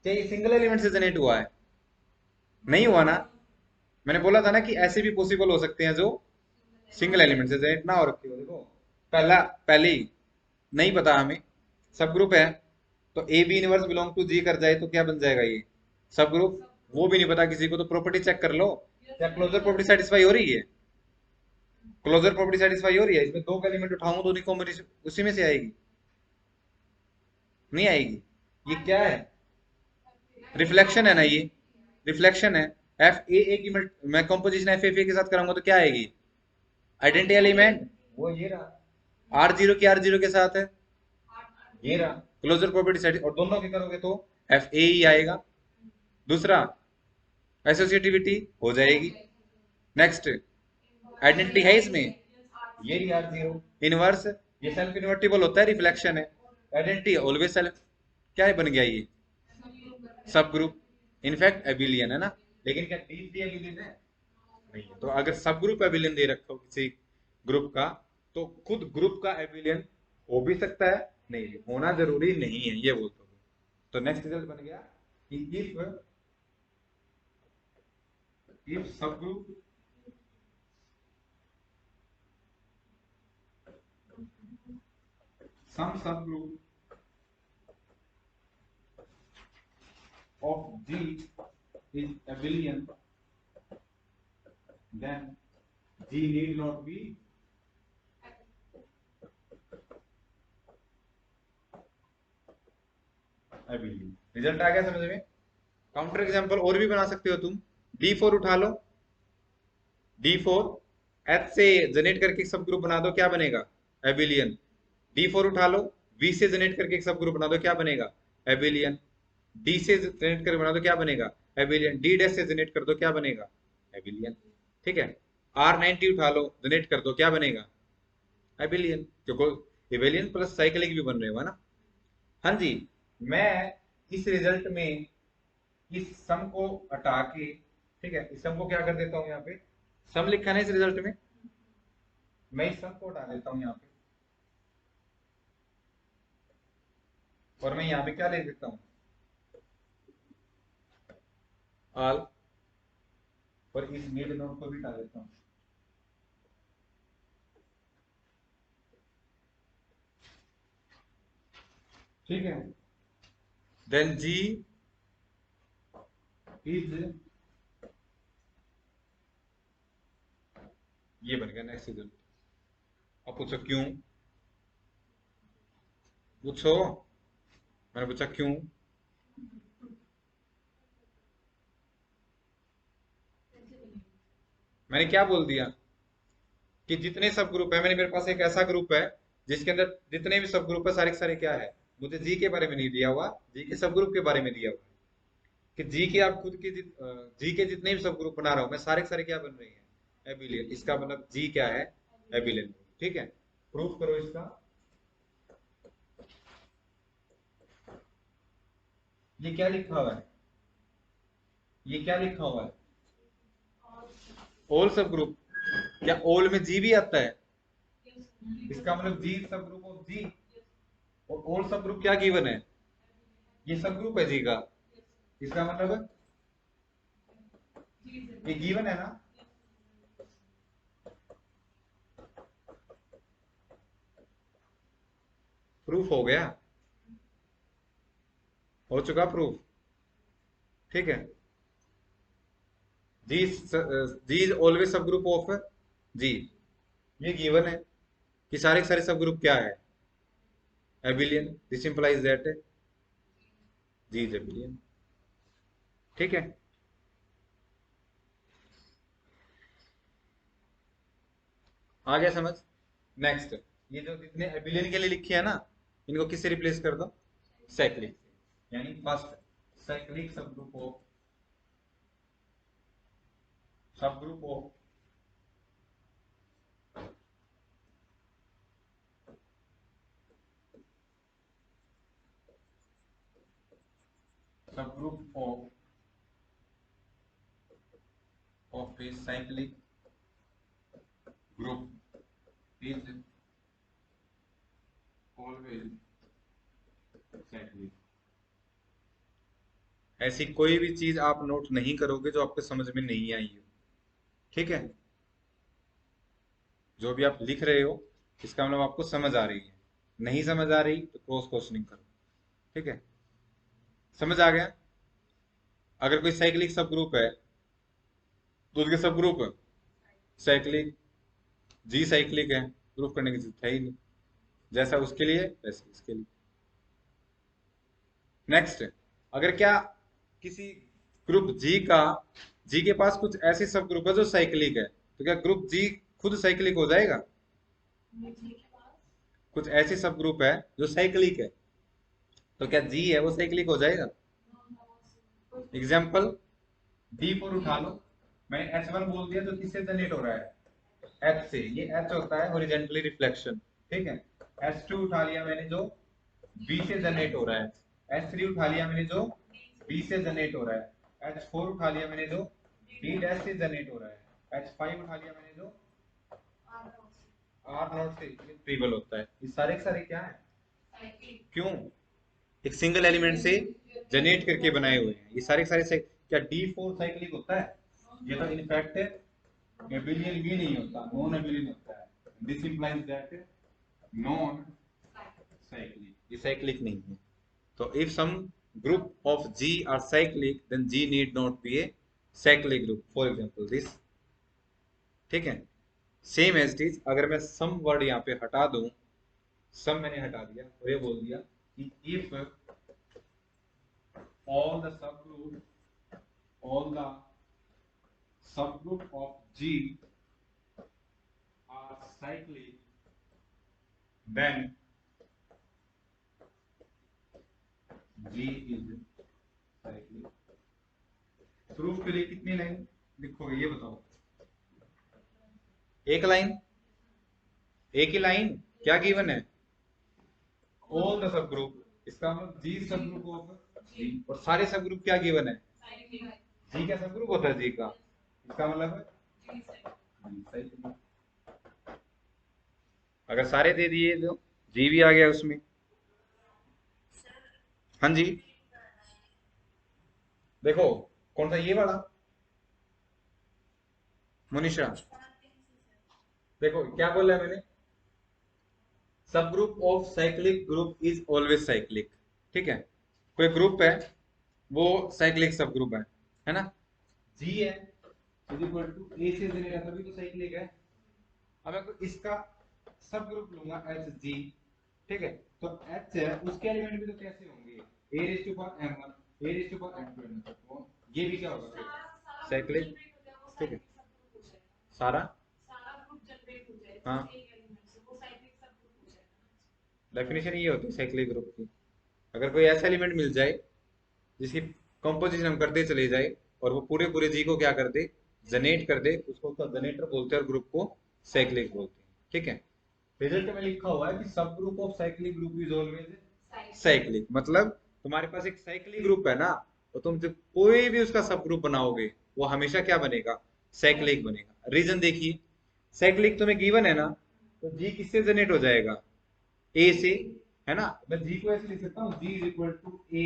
क्या ये सिंगल एलिमेंट से जनरेट हुआ है? नहीं हुआ ना। मैंने बोला था ना कि ऐसे भी पॉसिबल हो सकते हैं जो सिंगल एलिमेंट से जनरेट ना हो रखी हो। देखो पहला, पहले ही नहीं पता हमें, सब ग्रुप है, तो a b inverse belong to G कर जाए तो क्या बन जाएगा ये, सब ग्रुप। वो भी नहीं पता किसी को, तो प्रॉपर्टी चेक कर लो, क्या क्लोजर प्रॉपर्टी सेटिस्फाई हो रही है? क्लोजर प्रॉपर्टी सेटिस्फाई हो रही है। इसमें दो एलिमेंट उठाऊं तो कॉम्बिनेशन उसी में से आएगी, नहीं आएगी। ये क्या है, रिफ्लेक्शन है ना ये, रिफ्लेक्शन है। एफ ए की मैं कंपोजिशन एफ ए के साथ कराऊंगा तो क्या आएगी, आइडेंटिटी एलिमेंट, वो ये रहा। R0 की R0 के साथ है, ये रहा क्लोजर प्रॉपर्टी सेट, और दोनों के करोगे तो एफ ए ही आएगा। दूसरा एसोसिएटिविटी हो जाएगी। नेक्स्ट आइडेंटिटी है इसमें, ये रही R0। इनवर्स, ये सेल्फ इन्वर्टिबल होता है, रिफ्लेक्शन है। आइडेंटिटी ऑलवेज सेल्फ, क्या है बन गया ये, सब ग्रुप, इनफैक्ट एबिलियन, है ना। लेकिन क्या D3 एबिलियन है? नहीं है। तो अगर सब ग्रुप एबिलियन दे रखा हो किसी ग्रुप का, तो खुद ग्रुप का एबिलियन हो भी सकता है, नहीं भी होना जरूरी नहीं है, ये बोलते हो। तो नेक्स्ट रिजल्ट बन गया कि if subgroup some subgroup of G is abelian, then G need not be abelian। Result आ गया समझ में? काउंटर एग्जांपल और भी बना सकते हो तुम। D4 उठा लो, D4 H से जनरेट करके एक सब ग्रुप बना दो, क्या बनेगा? एबिलियन। D4 उठा लो, V से जनरेट करके एक सब ग्रुप बना दो, क्या बनेगा? एबिलियन। D से जनरेट करके बना दो, क्या बनेगा? एबिलियन। D डैश से जनरेट कर दो, क्या बनेगा? एबिलियन। ठीक है। R90 उठा लो, जनरेट कर दो, क्या बनेगा? एबिलियन। क्योंकि एबिलियन प्लस साइक्लिक भी बन रहे हो ना। हाँ जी, मैं इस रिजल्ट में इस सम को हटा के, ठीक है, इस सम को क्या कर देता हूं, यहाँ पे सम लिखा है ना इस रिजल्ट में, मैं इस सम को हटा देता हूं यहाँ पे, और मैं यहाँ पे क्या लिख देता हूं? ऑल। और इस मिड नोड को भी हटा देता हूं। ठीक है। देन जी इज, ये बन गया नेक्स्ट रिजल्ट। अब पूछो क्यों? पूछो। मैंने पूछा क्यों? मैंने क्या बोल दिया कि जितने सब ग्रुप है, मैंने मेरे पास एक ऐसा ग्रुप है जिसके अंदर जितने भी सब ग्रुप है सारे के सारे क्या है, मुझे जी के बारे में नहीं दिया हुआ, जी के सब ग्रुप के बारे में दिया हुआ कि जी के आप खुद के जी के जितने भी सब ग्रुप बना रहा हूं मैं, सारे के सारे क्या बन रही है? एबिलियन। इसका मतलब जी क्या है? एबिलियन। ठीक है, प्रूफ करो इसका। ये क्या लिखा हुआ है? ये क्या लिखा हुआ है? ऑल सब ग्रुप। क्या ऑल में जी भी आता है? इसका मतलब जी सब ग्रुप ऑफ जी। और ऑल सब ग्रुप क्या गिवन है? ये सब ग्रुप है जी का। इसका मतलब ये गिवन है ना। प्रूफ हो गया, हो चुका प्रूफ। ठीक है। जी जी is always subgroup of जी, ये गिवन है कि सारे के सारे सब ग्रुप क्या है? Abelian. This implies that G is abelian. ठीक है। आ गया समझ? नेक्स्ट, ये जो जितने एबिलियन के लिए लिखी है ना, इनको किससे रिप्लेस कर दो? साइक्लिक। यानी फर्स्ट साइक्लिक सब group of, subgroup of subgroup of a cyclic group is always cyclic. ऐसी कोई भी चीज आप नोट नहीं करोगे जो आपको समझ में नहीं आई हो। ठीक है, जो भी आप लिख रहे हो इसका मतलब आपको समझ आ रही है, नहीं समझ आ रही तो क्रॉस क्वेश्चनिंग करो। ठीक है, समझ आ गया? अगर कोई साइक्लिक सब ग्रुप है तो उसके सब ग्रुप साइक्लिक, जी साइक्लिक है, प्रूफ करने की जरूरत है ही नहीं, जैसा उसके लिए वैसे इसके लिए। नेक्स्ट, अगर क्या किसी ग्रुप जी के पास कुछ ऐसे सब ग्रुप है जो साइक्लिक है, तो क्या ग्रुप जी खुद साइक्लिक हो जाएगा? कुछ ऐसे सब ग्रुप है जो साइक्लिक है, तो क्या जी है वो साइक्लिक हो जाएगा? एग्जाम्पल D4 उठा लो, मैंने H1 बोल दिया तो किससे जनरेट हो रहा है? H से। ये H होता है हॉरिजॉन्टली रिफ्लेक्शन। ठीक है। H2 उठा लिया मैंने जो B से जनरेट हो रहा है। H3 उठा लिया मैंने जो B से जनरेट हो रहा है। H4 उठा लिया मैंने जो D डैश से जनरेट हो रहा है। H5 उठा लिया मैंने जो R नोट से ट्रिबल होता है। ये सारे के सारे क्या है? क्यों? एक सिंगल एलिमेंट से जनरेट करके बनाए हुए हैं ये सारे के सारे क्या D4 साइक्लिक होता है? ये तो इनफैक्ट एबिलियन भी नहीं होता, नॉन एबिलियन होता है। This implies that non cyclic, ये साइक्लिक नहीं है। तो if some group of G are cyclic, then G need not be a cyclic group. For example, this, ठीक है। सेम एज इट इज, अगर मैं सम वर्ड यहाँ पे हटा दूं, सम मैंने हटा दिया और ये बोल दिया कि if all the subgroup of G are cyclic, then G is cyclic. Proof के लिए कितनी लाइन लिखोगे ये बताओ? एक लाइन, एक ही लाइन। क्या गिवन है? ऑल द सब ग्रुप, इसका मतलब जी सब ग्रुप ऑफ जी, और सारे सब ग्रुप क्या गिवन है? जी क्या सब ग्रुप होता है जी का, इसका मतलब है अगर सारे दे दिए तो जी भी आ गया उसमें। हाँ जी, देखो कौन सा, ये वाला मोनिशा, देखो क्या बोला है मैंने, सब group of cyclic group is always cyclic. ठीक है, कोई ग्रुप है वो साइक्लिक सब ग्रुप है ना, जी है इज इक्वल टू ए से जनरेट तभी तो साइक्लिक है। अब मैं इसका सब ग्रुप लूंगा एच जी, ठीक है, तो एच है उसके एलिमेंट भी तो कैसे होंगे, a raise to power m1 a raise to power m2 तो ये भी क्या होगा फिर साइक्लिक। ठीक है, सारा ग्रुप जनरेट हो जाए, हाँ, एक एलिमेंट से वो साइक्लिक सब ग्रुप हो जाएगा। डेफिनेशन ये होती है साइक्लिक ग्रुप की, अगर कोई ऐसा एलिमेंट मिल जाए जिसकी कंपोजिशन हम करते चले जाए और वो पूरे पूरे जी को क्या कर दे, जनरेट कर दे, उसको उसका जनरेटर बोलते हैं और ग्रुप को साइक्लिक बोलते हैं। ठीक है, रिजल्ट में लिखा हुआ है कि सब group of cyclic group is always cyclic, मतलब तुम्हारे पास एक साइक्लिक ग्रुप है ना, तो तुम जब कोई भी उसका सब ग्रुप बनाओगे वो हमेशा क्या बनेगा, साइक्लिक बनेगा। रीजन देखिए, साइक्लिक तुम्हें गिवन है ना, तो जी किससे जनरेट हो जाएगा, ए से, है ना। मैं जी को ऐसे लिख सकता हूँ, G is equal to a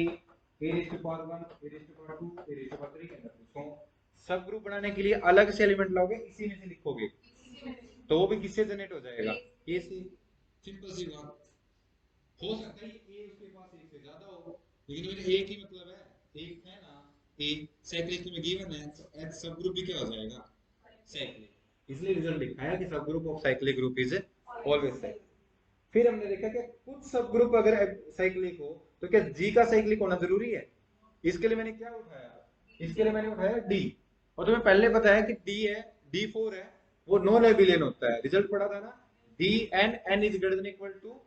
raise to power 1 a raise to power 2 a raise to power 3 के अंदर उसको सब ग्रुप बनाने के लिए अलग से एलिमेंट लाओगे, इसी में से लिखोगे, तो वो भी किससे जनरेट हो जाएगा, ए से। सिंपल सी बात, हो सकता है ए उसके पास एक से ज्यादा हो, लेकिन मेरे एक ही मतलब है, एक है ना, ए साइक्लिक में गिवन है, तो एच सब ग्रुप भी क्या हो जाएगा, साइक्लिक। इसलिए रिजल्ट लिखा है कि सब group of cyclic group is always cyclic. फिर हमने देखा कि कुछ सब ग्रुप अगर साइक्लिक हो तो क्या जी का साइक्लिक होना जरूरी है। इसके लिए मैंने क्या उठाया, इसके लिए मैंने उठाया डी, और तुम्हें पहले पता है कि डी है, D4 है, वो नॉन एबिलियन होता है, रिजल्ट पढ़ा था ना, D N N is greater than equal to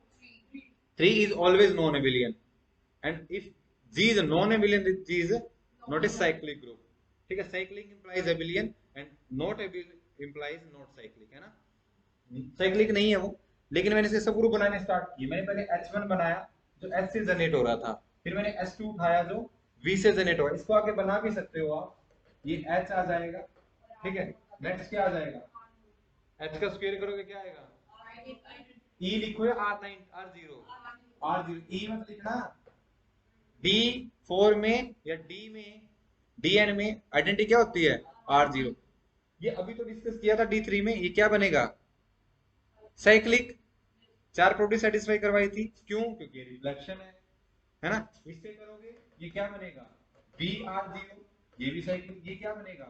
3 is always non-abelian, and if G is a non-abelian, then G is not a cyclic group. ठीक है, cyclic implies abelian and not abelian implies not cyclic, है ना, cyclic नहीं है वो। लेकिन मैंने इसे सब ग्रुप बनाने स्टार्ट किए, मैंने पहले H1 बनाया जो H से जनरेट हो रहा था, फिर मैंने H2 उठाया जो V से जनरेट हो रहा है, इसको आगे बना भी सकते हो आप, ये H आ जाएगा। ठीक है, नेक्स्ट क्या आ जाएगा, H का स्क्वायर करोगे क्या आएगा, E लिखो या R0 E मत लिखना, D4 में या D में, DN में आइडेंटिटी क्या होती है, R0। ये अभी तो डिस्कस किया था D3 में, ये क्या बनेगा, साइक्लिक। चार प्रॉपर्टी सेटिस्फाई करवाई थी, क्यों, क्योंकि रिफ्लेक्शन है ना। इससे करोगे ये क्या बनेगा, BR0 ये भी साइक्लिक, ये क्या बनेगा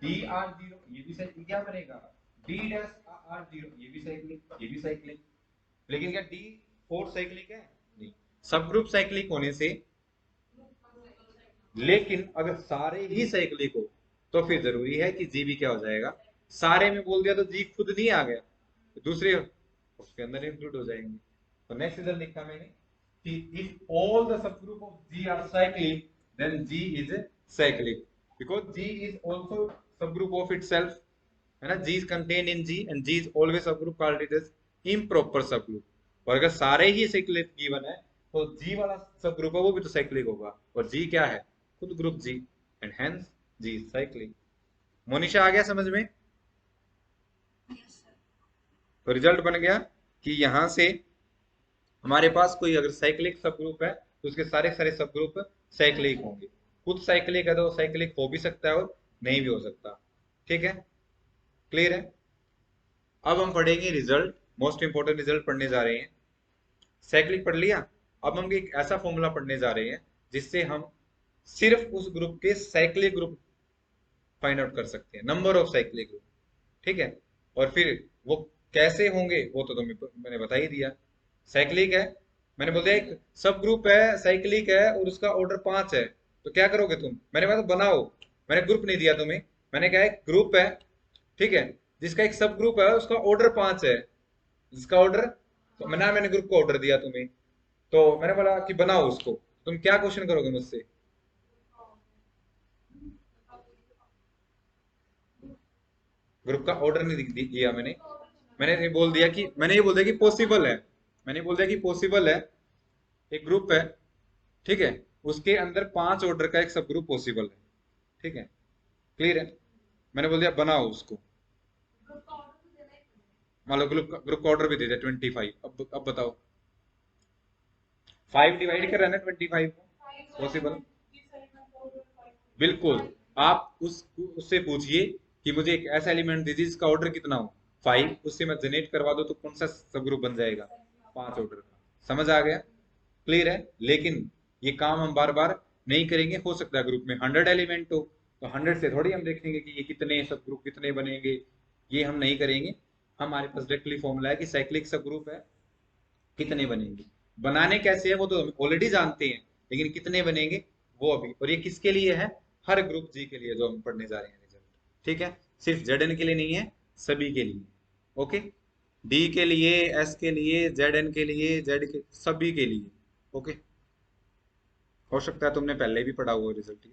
DR0 ये भी साइक्लिक, क्या बनेगा D'R0 ये भी साइक्लिक, ये भी साइक्लिक। लेकिन क्या D4 साइक्लिक है, नहीं। सब ग्रुप साइक्लिक होने से, लेकिन अगर सारे ही साइक्लिक हो तो फिर जरूरी है कि जी भी क्या हो जाएगा, सारे में बोल दिया तो जी खुद नहीं आ गया, तो दूसरे उसके अंदर इंक्लूड हो जाएंगे। तो नेक्स्ट रिजल्ट लिखा मैंने कि if all the subgroup of G are cyclic then G is cyclic, because G is also subgroup of itself, है ना, G is contain in G and G is always subgroup called it as improper subgroup. और अगर सारे ही cyclic given है तो जी वाला सब group है वो भी तो साइक्लिक होगा, और जी क्या है, खुद group G, and hence G is cyclic. Monisha आ गया समझ में? तो रिजल्ट बन गया कि यहां से हमारे पास कोई अगर साइक्लिक सब ग्रुप है तो उसके सारे सारे सब ग्रुप साइक्लिक होंगे। खुद साइक्लिक है तो साइक्लिक हो भी सकता है और नहीं भी हो सकता। ठीक है, क्लियर है। अब हम पढ़ेंगे रिजल्ट, मोस्ट इंपॉर्टेंट रिजल्ट पढ़ने जा रहे हैं। साइक्लिक पढ़ लिया। अब हम एक ऐसा फॉर्मूला पढ़ने जा रहे हैं जिससे हम सिर्फ उस ग्रुप के साइक्लिक ग्रुप फाइंड आउट कर सकते हैं, नंबर ऑफ साइक्लिक ग्रुप। ठीक है, और फिर वो कैसे होंगे वो तो मैंने बता ही दिया। साइक्लिक है, मैंने बोल दिया एक सब ग्रुप है, साइक्लिक है और उसका ऑर्डर 5 है, तो क्या करोगे तुम, मैंने बोला बनाओ। मैंने ग्रुप नहीं दिया तुम्हें, मैंने कहा एक ग्रुप है, ठीक है, जिसका एक सब ग्रुप है, उसका ऑर्डर 5 है, जिसका ऑर्डर, तो मैंने ग्रुप को ऑर्डर दिया तुम्हें, तो मैंने बोला कि बनाओ उसको। तुम क्या क्वेश्चन करोगे मुझसे? ग्रुप का ऑर्डर नहीं दिया मैंने, मैंने ये बोल दिया कि पॉसिबल है, मैंने बोल दिया कि पॉसिबल है, एक ग्रुप है, ठीक है, उसके अंदर 5 ऑर्डर का एक सब ग्रुप पॉसिबल है। ठीक है, क्लियर है। मैंने बोल दिया बनाओ उसको। मान लो ग्रुप का ऑर्डर भी दे दिया 25। अब बताओ, 5 डिवाइड कर रहा है ना 25 को, पॉसिबल। बिल्कुल, आप उससे पूछिए कि मुझे एक ऐसा एलिमेंट दीजिए जिसका ऑर्डर कितना हो 5, उससे मैं जनरेट करवा दो तो कौन सा सब ग्रुप बन जाएगा, 5 ऑर्डर का। समझ आ गया, क्लियर है। लेकिन ये काम हम बार बार नहीं करेंगे, हो सकता है ग्रुप में 100 एलिमेंट हो, तो 100 से थोड़ी हम देखेंगे कि ये कितने सब ग्रुप कितने बनेंगे, ये हम नहीं करेंगे। हमारे पास डायरेक्टली फॉर्मूला है कि साइक्लिक सब ग्रुप है, कितने बनेंगे, बनाने कैसे है वो तो हम ऑलरेडी जानते हैं, लेकिन कितने बनेंगे वो अभी। और ये किसके लिए है, हर ग्रुप जी के लिए जो हम पढ़ने जा रहे हैं रिजल्ट। ठीक है, सिर्फ जेड एन के लिए नहीं है, सभी के लिए। ओके, डी के लिए, एस के लिए, जेड एन के लिए, जेड के, सभी के लिए। ओके, हो सकता है तुमने पहले भी पढ़ा हुआ रिजल्ट।